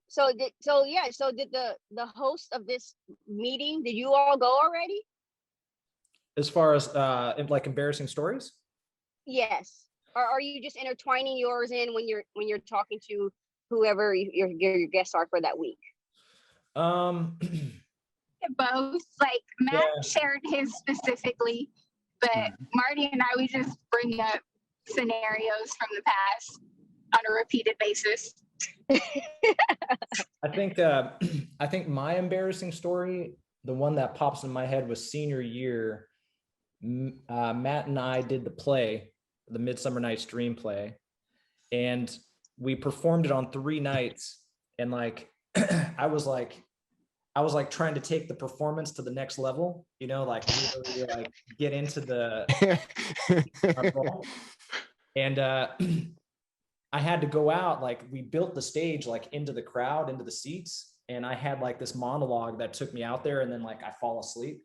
so did the host of this meeting, did you all go already? As far as like embarrassing stories. Yes. Or are you just intertwining yours in when you're talking to whoever your guests are for that week? Both. Like Matt Yeah. shared his specifically, but Marty and I, we just bring up scenarios from the past on a repeated basis. I think my embarrassing story, the one that pops in my head, was senior year. Matt and I did the play, the Midsummer Night's Dream play, and we performed it on 3 nights. And like, I was like trying to take the performance to the next level, you know, like really like get into the and I had to go out, like we built the stage like into the crowd, into the seats, and I had like this monologue that took me out there, and then like I fall asleep.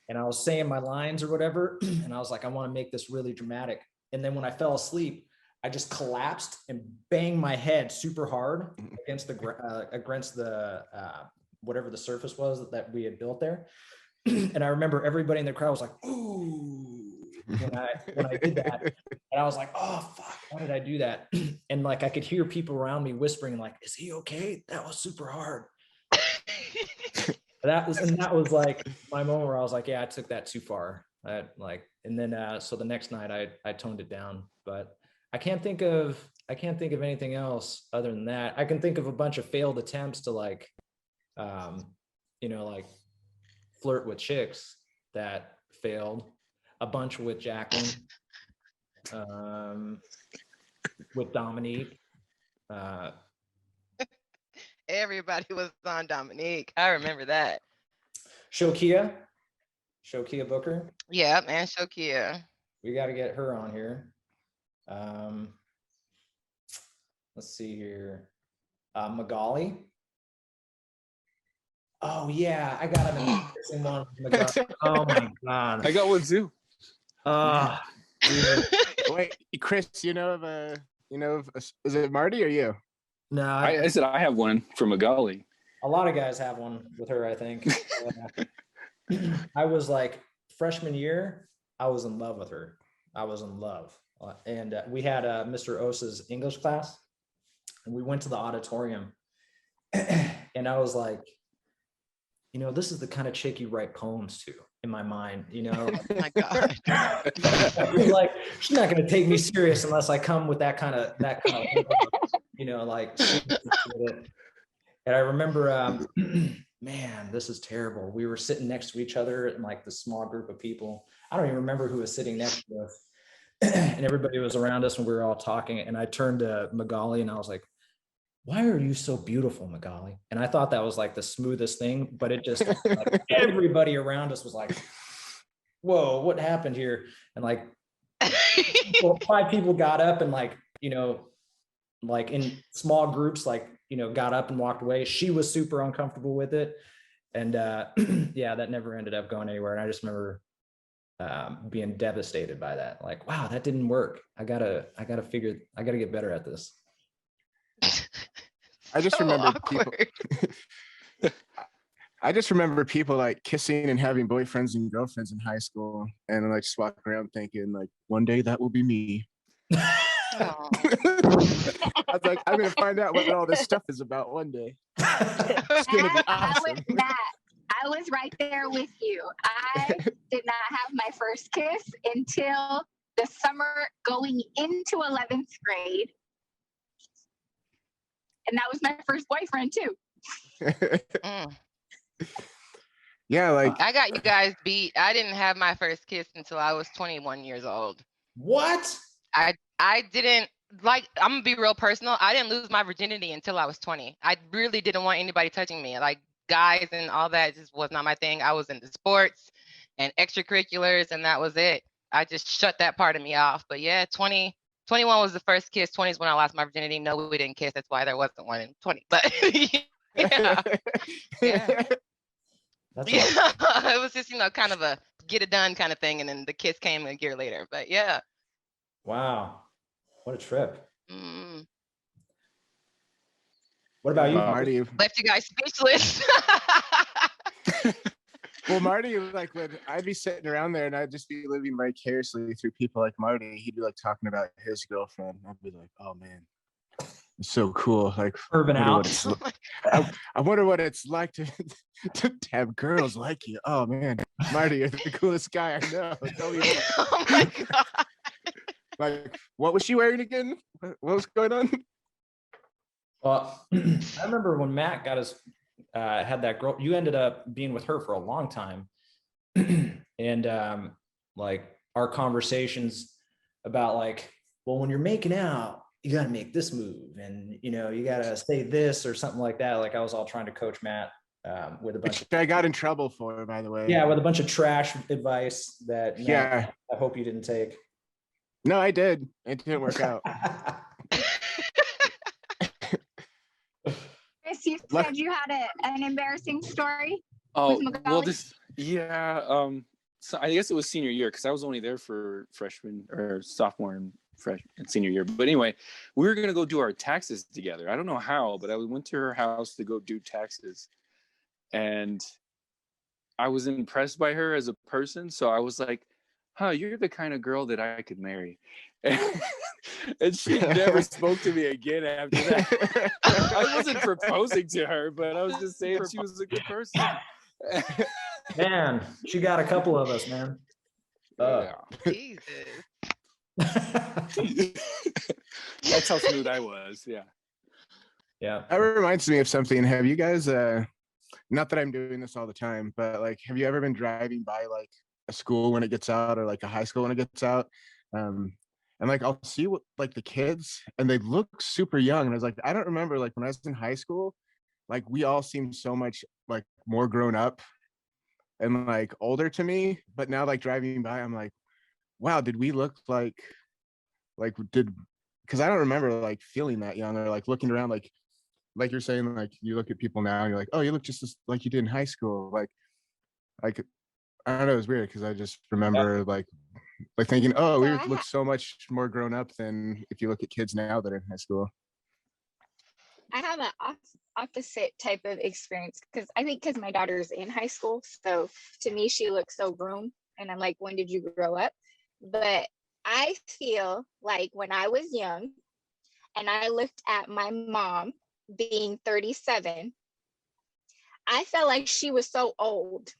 And I was saying my lines or whatever, and I was like, I want to make this really dramatic. And then when I fell asleep, I just collapsed and banged my head super hard against the whatever the surface was that we had built there. And I remember everybody in the crowd was like, "Ooh," when I did that. And I was like, "Oh fuck, why did I do that?" And like I could hear people around me whispering, like, "Is he okay? That was super hard." That was like my moment where I was like, "Yeah, I took that too far." And then so the next night I toned it down, but I can't think of anything else other than that. I can think of a bunch of failed attempts to like, like flirt with chicks that failed. A bunch with Jacqueline, with Dominique. Everybody was on Dominique. I remember that. Shokia Booker. Yeah, and Shokia. We got to get her on here. Let's see here. Magali. Oh yeah, I got an embarrassing one. Oh my god. I got one too. Wait, Chris, is it Marty or you? No, I said I have one from Magali. a lot of guys have one with her, I think. I was like freshman year, I was in love with her. I was in love. And we had Mr. Osa's English class, and we went to the auditorium. And I was like, this is the kind of chick you write poems to, in my mind, Oh my God. like she's not going to take me serious unless I come with that kind of like. And I remember, man, this is terrible. We were sitting next to each other in like this small group of people. I don't even remember who was sitting next to us, and everybody was around us, and we were all talking. And I turned to Magali and I was like, "Why are you so beautiful, Magali?" And I thought that was like the smoothest thing, but it just like, everybody around us was like, "Whoa, what happened here?" And like 5 people got up and like in small groups, like got up and walked away. She was super uncomfortable with it, and yeah, that never ended up going anywhere. And I just remember being devastated by that. Like, wow, that didn't work. I gotta get better at this. I just remember people. I just remember people like kissing and having boyfriends and girlfriends in high school, and like just walking around thinking like, one day that will be me. I was like, I'm gonna find out what all this stuff is about one day. It's gonna be awesome. Matt, I was right there with you. I did not have my first kiss until the summer going into 11th grade. And that was my first boyfriend too. Yeah, like I got you guys beat. I didn't have my first kiss until I was 21 years old. What? I didn't, like, I'm gonna be real personal. I didn't lose my virginity until I was 20. I really didn't want anybody touching me. Like guys and all that just was not my thing. I was into sports. and extracurriculars, and that was it. I just shut that part of me off. But yeah, 21 was the first kiss. 20 is when I lost my virginity. No, we didn't kiss. That's why there wasn't one in 20. But yeah, yeah. That's Yeah, awesome. it was just, kind of a get it done kind of thing. And then the kiss came a year later. But yeah. Wow. What a trip. Mm. What about you? Wow. Marty, Left you guys speechless. well, Marty, like when I'd be sitting around there and I'd just be living vicariously through people like Marty, he'd be like talking about his girlfriend. I'd be like, oh man, it's so cool. Like, Urban wonder what out. it's like. I wonder what it's like to have girls like you. Oh man, Marty, you're the coolest guy I know. Tell me more. Oh my God. Like, what was she wearing again? What was going on? Well, I remember when Matt got his had that girl. You ended up being with her for a long time, and like our conversations about like, well, when you're making out, you got to make this move, and you got to say this or something like that. Like I was all trying to coach Matt with a bunch. Which I got in trouble for, by the way. Yeah, with a bunch of trash advice that Matt, Yeah. I hope you didn't take. No, I did. It didn't work out. Chris, you said you had an embarrassing story. Oh, With well, Magali? so I guess it was senior year because I was only there for freshman or sophomore and senior year. But anyway, we were gonna go do our taxes together. I don't know how, but I went to her house to go do taxes, and I was impressed by her as a person. So I was like, "Huh, you're the kind of girl that I could marry." And she never spoke to me again after that. I wasn't proposing to her, but I was just saying she was a good person. Man, she got a couple of us, man. Jesus. That's how smooth I was. Yeah. Yeah. That reminds me of something. Have you guys, not that I'm doing this all the time, but like, have you ever been driving by like a school when it gets out or like a high school when it gets out? And like, I'll see what like the kids and they look super young. And I was like, I don't remember like when I was in high school, like we all seemed so much like more grown up and like older to me. But now like driving by, I'm like, wow, did we look like because I don't remember like feeling that young or like looking around like you're saying, like you look at people now and you're like, oh, you look just like you did in high school. Like I don't know, it was weird because I just remember like thinking, oh, we look so much more grown up than if you look at kids now that are in high school. I have an opposite type of experience because my daughter's in high school. So to me, she looks so grown. And I'm like, when did you grow up? But I feel like when I was young and I looked at my mom being 37, I felt like she was so old.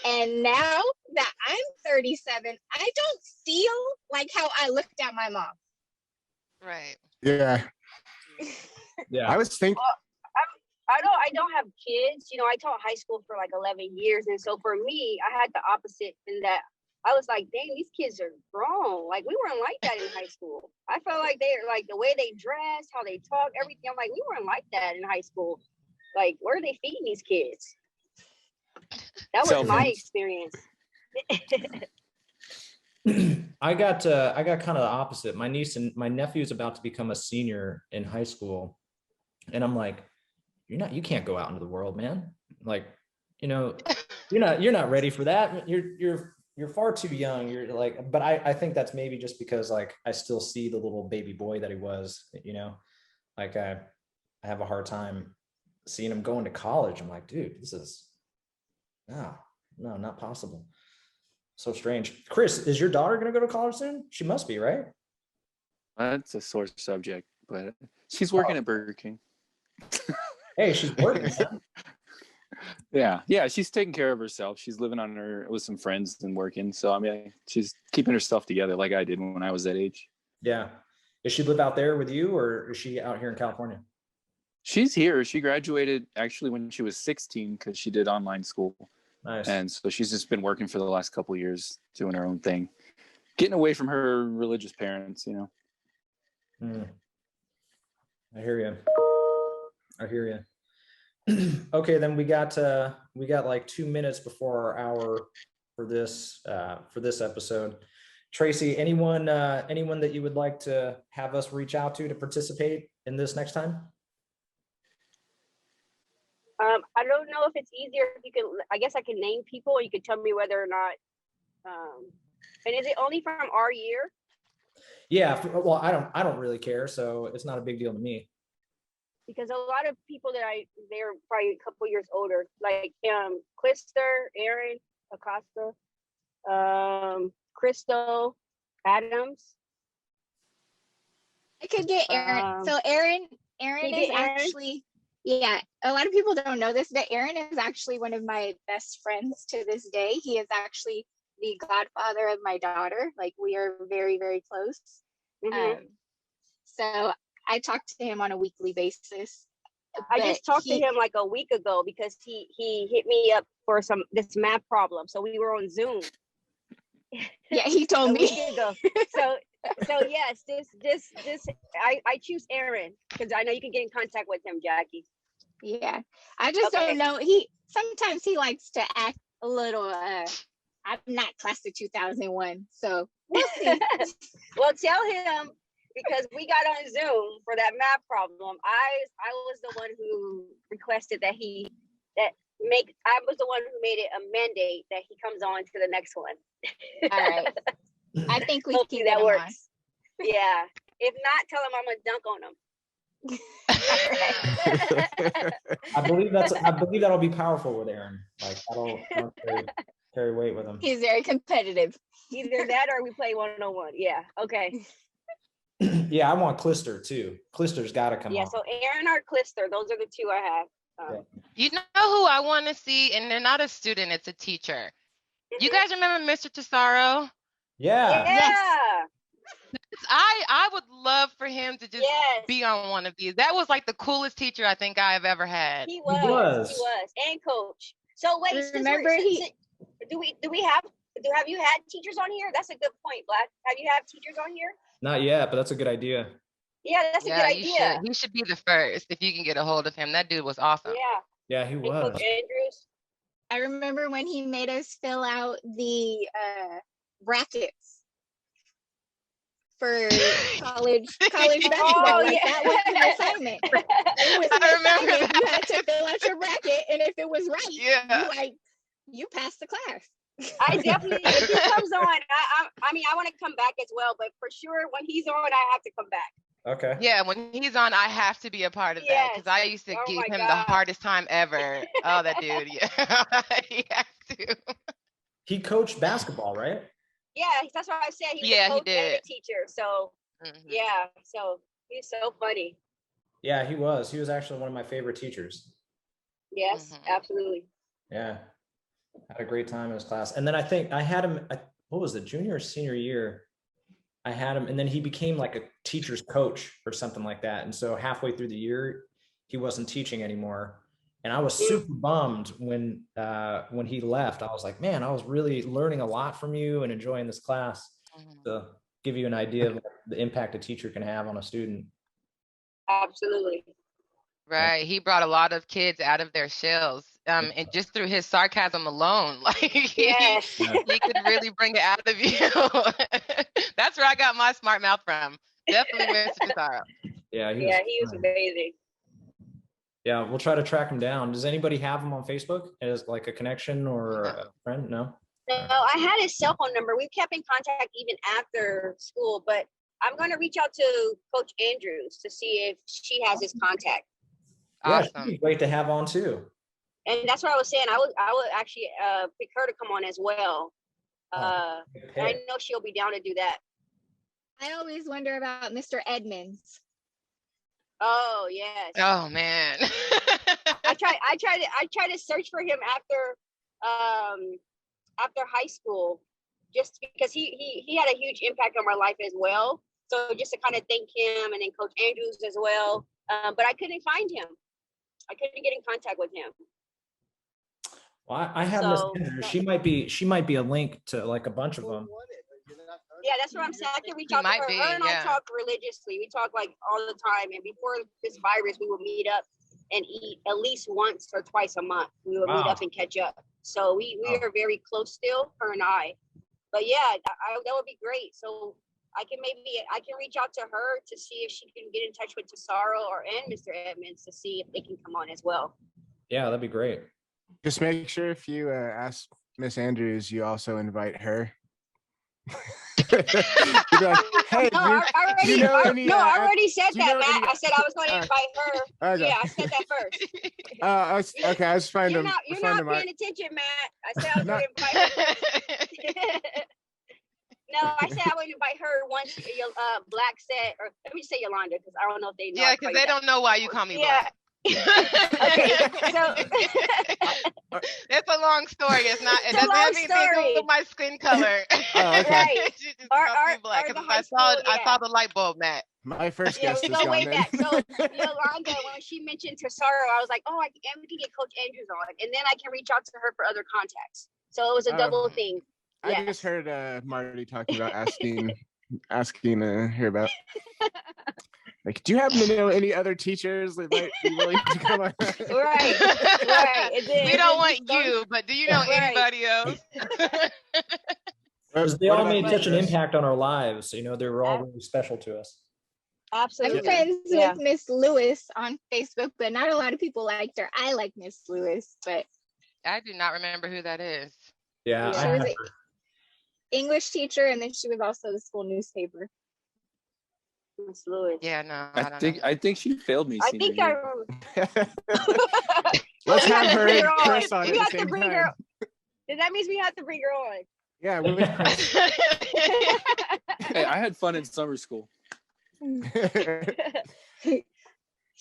And now that I'm 37, I don't feel like how I looked at my mom. Right. Yeah. Yeah. I was thinking. I don't have kids. I taught high school for like 11 years. And so for me, I had the opposite in that I was like, dang, these kids are grown. Like we weren't like that in high school. I felt like they're like the way they dress, how they talk, everything. I'm like, we weren't like that in high school. Like, where are they feeding these kids? That was my experience. I got kind of the opposite. My niece and my nephew is about to become a senior in high school. And I'm like, you can't go out into the world, man. Like, you're not ready for that. You're far too young. You're like, but I think that's maybe just because like I still see the little baby boy that he was, like I have a hard time seeing him going to college. I'm like, dude, this is no, not possible. So strange. Chris, is your daughter going to go to college soon? She must be, right? That's a sore subject, but she's working at Burger King. Hey, she's working. Yeah, she's taking care of herself. She's living with some friends and working. So I mean, she's keeping herself together like I did when I was that age. Yeah. Does she live out there with you, or is she out here in California? She's here. She graduated actually when she was 16 because she did online school. Nice. And so she's just been working for the last couple of years, doing her own thing, getting away from her religious parents, I hear you. Okay, then we got like 2 minutes before our hour for this episode. Tracey, anyone that you would like to have us reach out to participate in this next time? I don't know if it's easier if you can. I guess I can name people, or you could tell me whether or not. And is it only from our year? Yeah. Well, I don't really care, so it's not a big deal to me. Because a lot of people they're probably a couple years older, like Clister, Aaron, Acosta, Crystal, Adams. I could get Aaron. So Aaron is actually, yeah, a lot of people don't know this, but Aaron is actually one of my best friends to this day. He is actually the godfather of my daughter. Like, we are very, very close. So I talk to him on a weekly basis. I just talked to him like a week ago because he hit me up for this math problem. So we were on Zoom. Yeah, he told me. So yes, this I choose Aaron because I know you can get in contact with him, Jackie. Yeah, I just don't know. Sometimes he likes to act a little. I'm not class of 2001, so we'll see. Well, tell him, because we got on Zoom for that math problem. I was the one who requested I was the one who made it a mandate that he comes on to the next one. All right. I think we hopefully can that works. Yeah. If not, tell him I'm gonna dunk on him. I believe that'll be powerful with Aaron. Like, that'll carry weight with him. He's very competitive. Either that or we play 1-on-1. Yeah. Okay. Yeah, I want Clister too. Clister's got to come on. Yeah, so Aaron or Clister, those are the two I have. You know who I want to see, and they're not a student, it's a teacher. You guys remember Mr. Tesaro? Yeah. Yes. I would love for him to just be on one of these. That was like the coolest teacher I think I've ever had. He was. And coach. So wait, remember have you had teachers on here? That's a good point, Black. Have you had teachers on here? Not yet, but that's a good idea. Yeah, that's a good idea. He should be the first if you can get a hold of him. That dude was awesome. Yeah. Yeah, he was. Coach Andrews. I remember when he made us fill out the brackets for college basketball. That was an assignment. It was an assignment. You had to fill out your bracket, and if it was right, you passed the class. I definitely, if he comes on, I mean, I want to come back as well, but for sure, when he's on, I have to come back. Okay. Yeah, when he's on, I have to be a part of that because I used to give him the hardest time ever. Oh, that dude, yeah, he has to. He coached basketball, right? Yeah, that's what I said. He was a coach and a teacher. So yeah, so he's so funny. Yeah, he was. He was actually one of my favorite teachers. Yes, absolutely. Yeah, had a great time in his class. And then I think I had him. What was it, junior or senior year? I had him, and then he became like a teacher's coach or something like that. And so halfway through the year, he wasn't teaching anymore. And I was super bummed when he left. I was like, man, I was really learning a lot from you and enjoying this class. To give you an idea of the impact a teacher can have on a student. Absolutely. Right. He brought a lot of kids out of their shells. And just through his sarcasm alone, like he could really bring it out of you. That's where I got my smart mouth from. Definitely Mr. Tesaro. Yeah, he was amazing. Yeah, we'll try to track him down. Does anybody have him on Facebook as like a connection or a friend? No? No, I had his cell phone number. We kept in contact even after school, but I'm going to reach out to Coach Andrews to see if she has his contact. Awesome. Yeah, she'd be great to have on too. And that's what I was saying. I would actually pick her to come on as well. I know she'll be down to do that. I always wonder about Mr. Edmonds. Oh yes. Oh man. I tried to search for him after high school, just because he had a huge impact on my life as well. So just to kind of thank him, and then Coach Andrews as well. But I couldn't find him. I couldn't get in contact with him. Well, I have Miss Andrews. She might be a link to like a bunch of them. Yeah, that's what I'm saying. I can reach out to her. Her and I talk religiously. We talk like all the time. And before this virus, we would meet up and eat at least once or twice a month. We would meet up and catch up. So we are very close still, her and I. But yeah, that would be great. So I can reach out to her to see if she can get in touch with Tesaro and Mr. Edmonds to see if they can come on as well. Yeah, that'd be great. Just make sure if you ask Miss Andrews, you also invite her. You'd be like, hey, I already said that, Matt. I said I was going to invite her. Okay. Yeah, I said that first. Okay, I was trying You're to. not paying attention, Matt. I said I was going to invite her. No, I said I would invite her once Black said, or let me say Yolanda, because I don't know if they know. Yeah, because they don't know why you call me Black. Okay, so it's a long story. It doesn't have anything to do with my skin color. Oh, okay. Right. She just calls me Black because I saw the light bulb, Matt. My first Yeah, guest we is go gone way then. back. So Yolanda, when she mentioned Tesaro, I was like, oh, we can get Coach Andrews on, and then I can reach out to her for other contacts. So it was a double thing. I Yes. just heard Marty talking about asking her about. Like, do you happen to know any other teachers that might be willing to come on? Right. We don't want you, but do you know anybody else? Because they all made such an impact on our lives. You know, they were all really special to us. Absolutely. I'm friends with Miss Lewis on Facebook, but not a lot of people liked her. I like Miss Lewis, but I do not remember who that is. Yeah, she was an English teacher, and then she was also the school newspaper. Miss Lewis. Yeah, no, I think she failed me. I think I remember. Let's have her and on. Chris on We at have the to same bring time. her. That means we have to bring her on. Yeah, we'll Hey, I had fun in summer school. And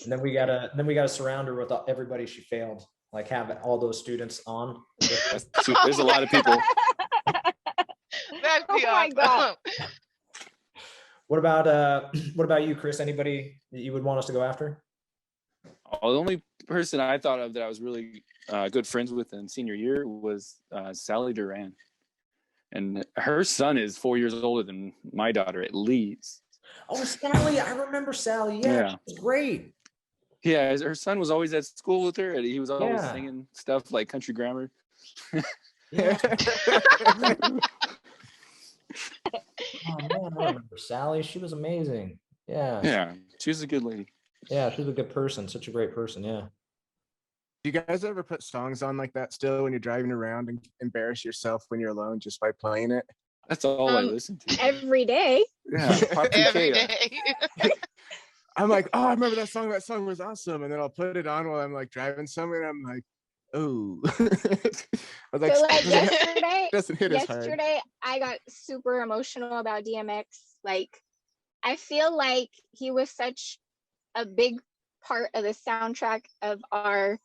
then we gotta surround her with everybody she failed. Like have all those students on. There's a lot of people. That'd be Oh my God. What about you, Chris? Anybody that you would want us to go after? Oh, the only person I thought of that I was really good friends with in senior year was Sally Duran. And her son is 4 years older than my daughter, at least. Oh, Sally. I remember Sally. Yeah. She was great. Yeah, her son was always at school with her, and he was always Yeah. singing stuff like country grammar. Yeah. Oh man, I remember Sally. She was amazing. Yeah. Yeah, she was a good lady. Yeah, she was a good person. Such a great person. Yeah. Do you guys ever put songs on like that still when you're driving around and embarrass yourself when you're alone just by playing it? That's all I listen to. Every day. Yeah, Pop Every Potato. day. I'm like, oh, I remember that song. That song was awesome. And then I'll put it on while I'm like driving somewhere. And I'm like, oh. I was like, So like yesterday, doesn't hit as hard. yesterday I got super emotional about DMX. Like, I feel like he was such a big part of the soundtrack of our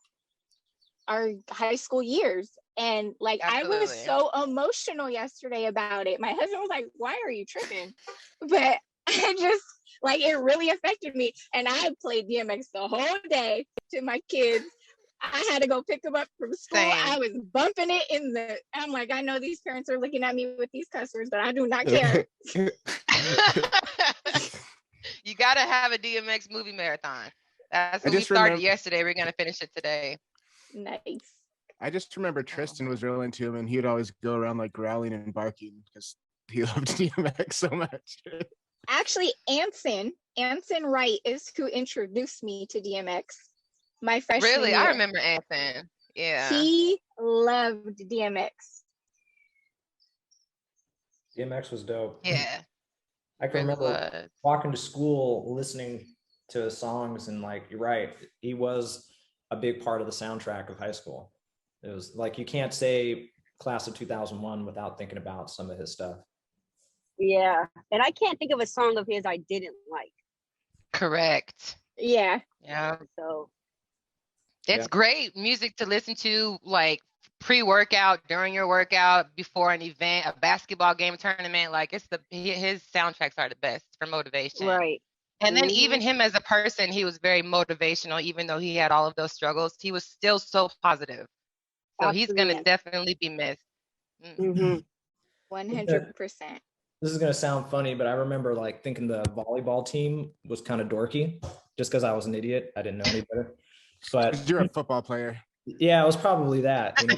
high school years. And like, I was Absolutely. so emotional yesterday about it. My husband was like, why are you tripping? But I just, like, it really affected me. And I played DMX the whole day to my kids. I had to go pick them up from school. Same. I was bumping it I'm like, I know these parents are looking at me with these customers, but I do not care. You gotta have a DMX movie marathon. That's what we just started remember- yesterday. We're gonna finish it today. Nice. I just remember Tristan was real into him and he'd always go around like growling and barking because he loved DMX so much. Actually, Anson Wright is who introduced me to DMX my freshman Really, year. I remember Anthony. Yeah. He loved DMX. DMX was dope. Yeah. I can Really remember was. walking to school, listening to his songs, and like you're right, he was a big part of the soundtrack of high school. It was like you can't say class of 2001 without thinking about some of his stuff. Yeah, and I can't think of a song of his I didn't like. Correct. Yeah. Yeah. So It's Yeah. great music to listen to, like pre-workout, during your workout, before an event, a basketball game, tournament. Like his soundtracks are the best for motivation. right. And then Mhm. even him as a person, he was very motivational. Even though he had all of those struggles, he was still so positive. So he's gonna Absolutely. definitely be missed. hmm 100%. This is gonna sound funny, but I remember like thinking the volleyball team was kind of dorky, just because I was an idiot. I didn't know any better. But You're a football player. yeah, it was probably that. You know?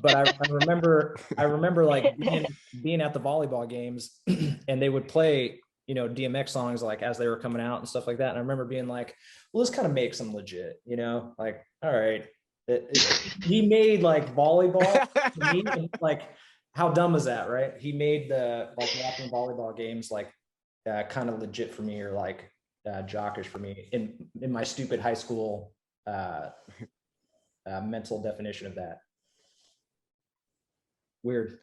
but I remember like being at the volleyball games and they would play, you know, DMX songs like as they were coming out and stuff like that. And I remember being like, well, this kind of makes them legit, you know, like, all right. He made like volleyball to me, and, like, how dumb is that, right? He made the like watching volleyball games like kind of legit for me, or like jockish for me in my stupid high school mental definition of that. Weird.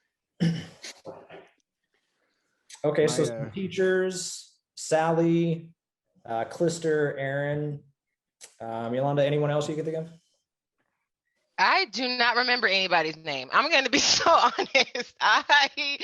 Okay, so some teachers, Sally, Clister, Aaron, Yolanda, anyone else you can think of? I do not remember anybody's name. I'm going to be so honest. I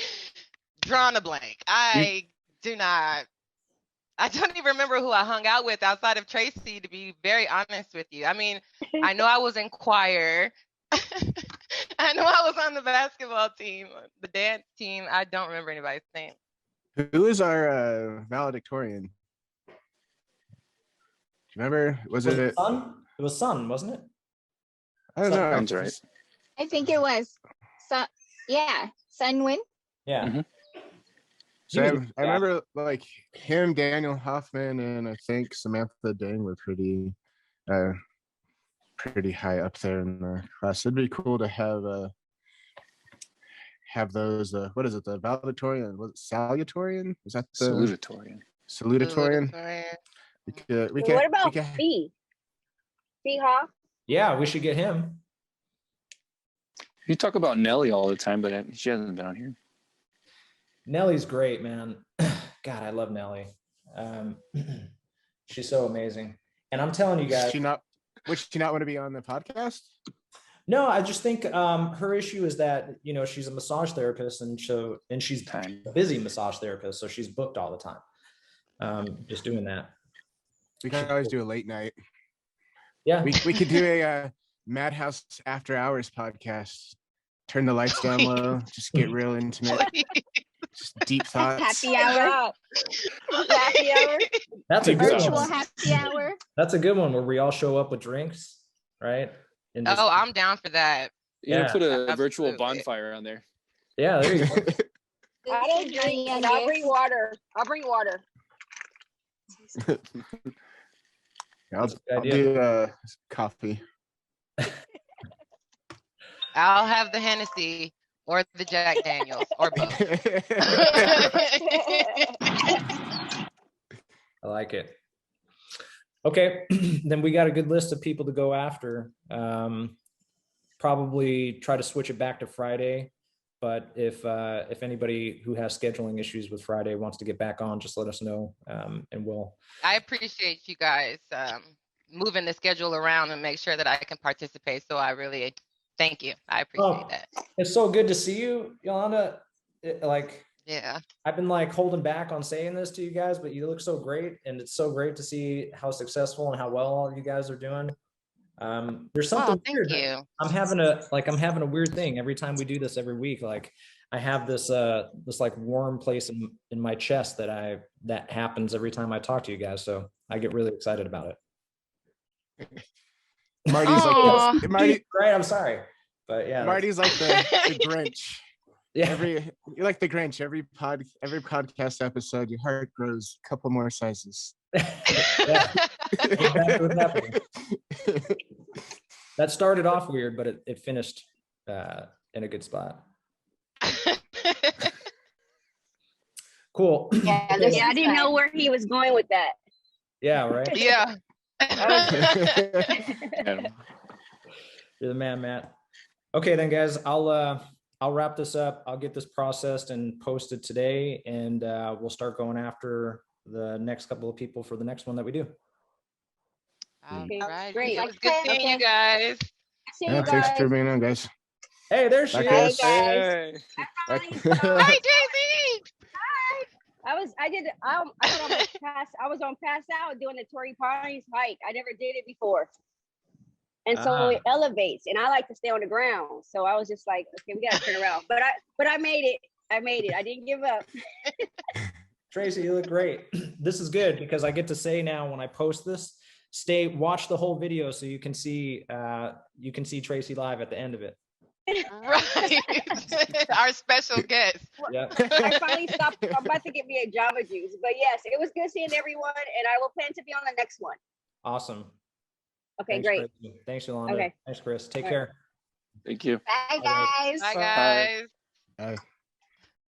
drawn a blank. I don't even remember who I hung out with outside of Tracey, to be very honest with you. I mean, I know I was in choir. I know I was on the basketball team, the dance team. I don't remember anybody's name. Who is our valedictorian? Do you remember? Was it Sun? It was Sun, wasn't it? I don't know. Sounds right. I think it was. So, yeah, Sunwin. Yeah. Mm-hmm. So I remember like him, Daniel Hoffman, and I think Samantha Dang were pretty high up there in the class. It'd be cool to have those. What is it? The valedictorian? Was it salutatorian? Was that the salutatorian? What about Fee? Fee Hoff? Yeah, we should get him. You talk about Nelly all the time, but she hasn't been on here. Nelly's great, man. God, I love Nelly. She's so amazing. And I'm telling you guys. Would she not want to be on the podcast? No, I just think her issue is that, you know, she's a massage therapist, and she's a busy massage therapist, so she's booked all the time. Just doing that. We can always do a late night. Yeah. We could do a Madhouse After Hours podcast. Turn the lights down low. Just get real intimate. Just deep thoughts. Happy hour. Happy hour. That's a good Virtual one. happy hour. That's a good one where we all show up with drinks, right? And just, I'm down for that. Yeah, put a absolutely. virtual bonfire on there. yeah, there you go. I don't drink, and I'll bring water. I'll bring water. I'll do coffee. I'll have the Hennessy or the Jack Daniels or both. I like it. Okay, then we got a good list of people to go after. Probably try to switch it back to Friday, but if anybody who has scheduling issues with Friday wants to get back on, just let us know, and we'll. I appreciate you guys moving the schedule around and make sure that I can participate. So I really thank you. I appreciate that. It's so good to see you, Yolanda. Yeah. I've been like holding back on saying this to you guys, but you look so great, and it's so great to see how successful and how well all you guys are doing. There's something weird. Thank you. I'm having a weird thing every time we do this every week. Like I have this like warm place in my chest that happens every time I talk to you guys. So I get really excited about it. Marty's like Marty. Right, I'm sorry, but yeah, Marty's like the Grinch. Yeah, you're like the Grinch. Every podcast episode, your heart grows a couple more sizes. Yeah. Exactly what's happening. That started off weird, but it finished in a good spot. Cool. Yeah, I didn't know where he was going with that. Yeah, right. Yeah. You're the man, Matt. Okay, then, guys, I'll wrap this up. I'll get this processed and posted today, and we'll start going after the next couple of people for the next one that we do. All Okay, right. great. It was good seeing you guys. See you Yeah, thanks guys. for being on, guys. Hey, there she Bye, is. Hey. Hi, Daisy. I was on pass out doing the Torrey Pines hike. I never did it before. And so it elevates, and I like to stay on the ground. So I was just like, okay, we gotta turn around. But I made it. I didn't give up. Tracey, you look great. This is good because I get to say now when I post this, watch the whole video so you can see Tracey live at the end of it. Right. Our special guest. Yeah. I finally stopped. I'm about to get me a Java juice. But yes, it was good seeing everyone, and I will plan to be on the next one. Awesome. Okay, Thanks, great. Chris. Thanks, Yolanda. Okay. Thanks, Chris. Take All right. care. Thank you. Bye, Bye, guys. guys. Bye, Bye. guys.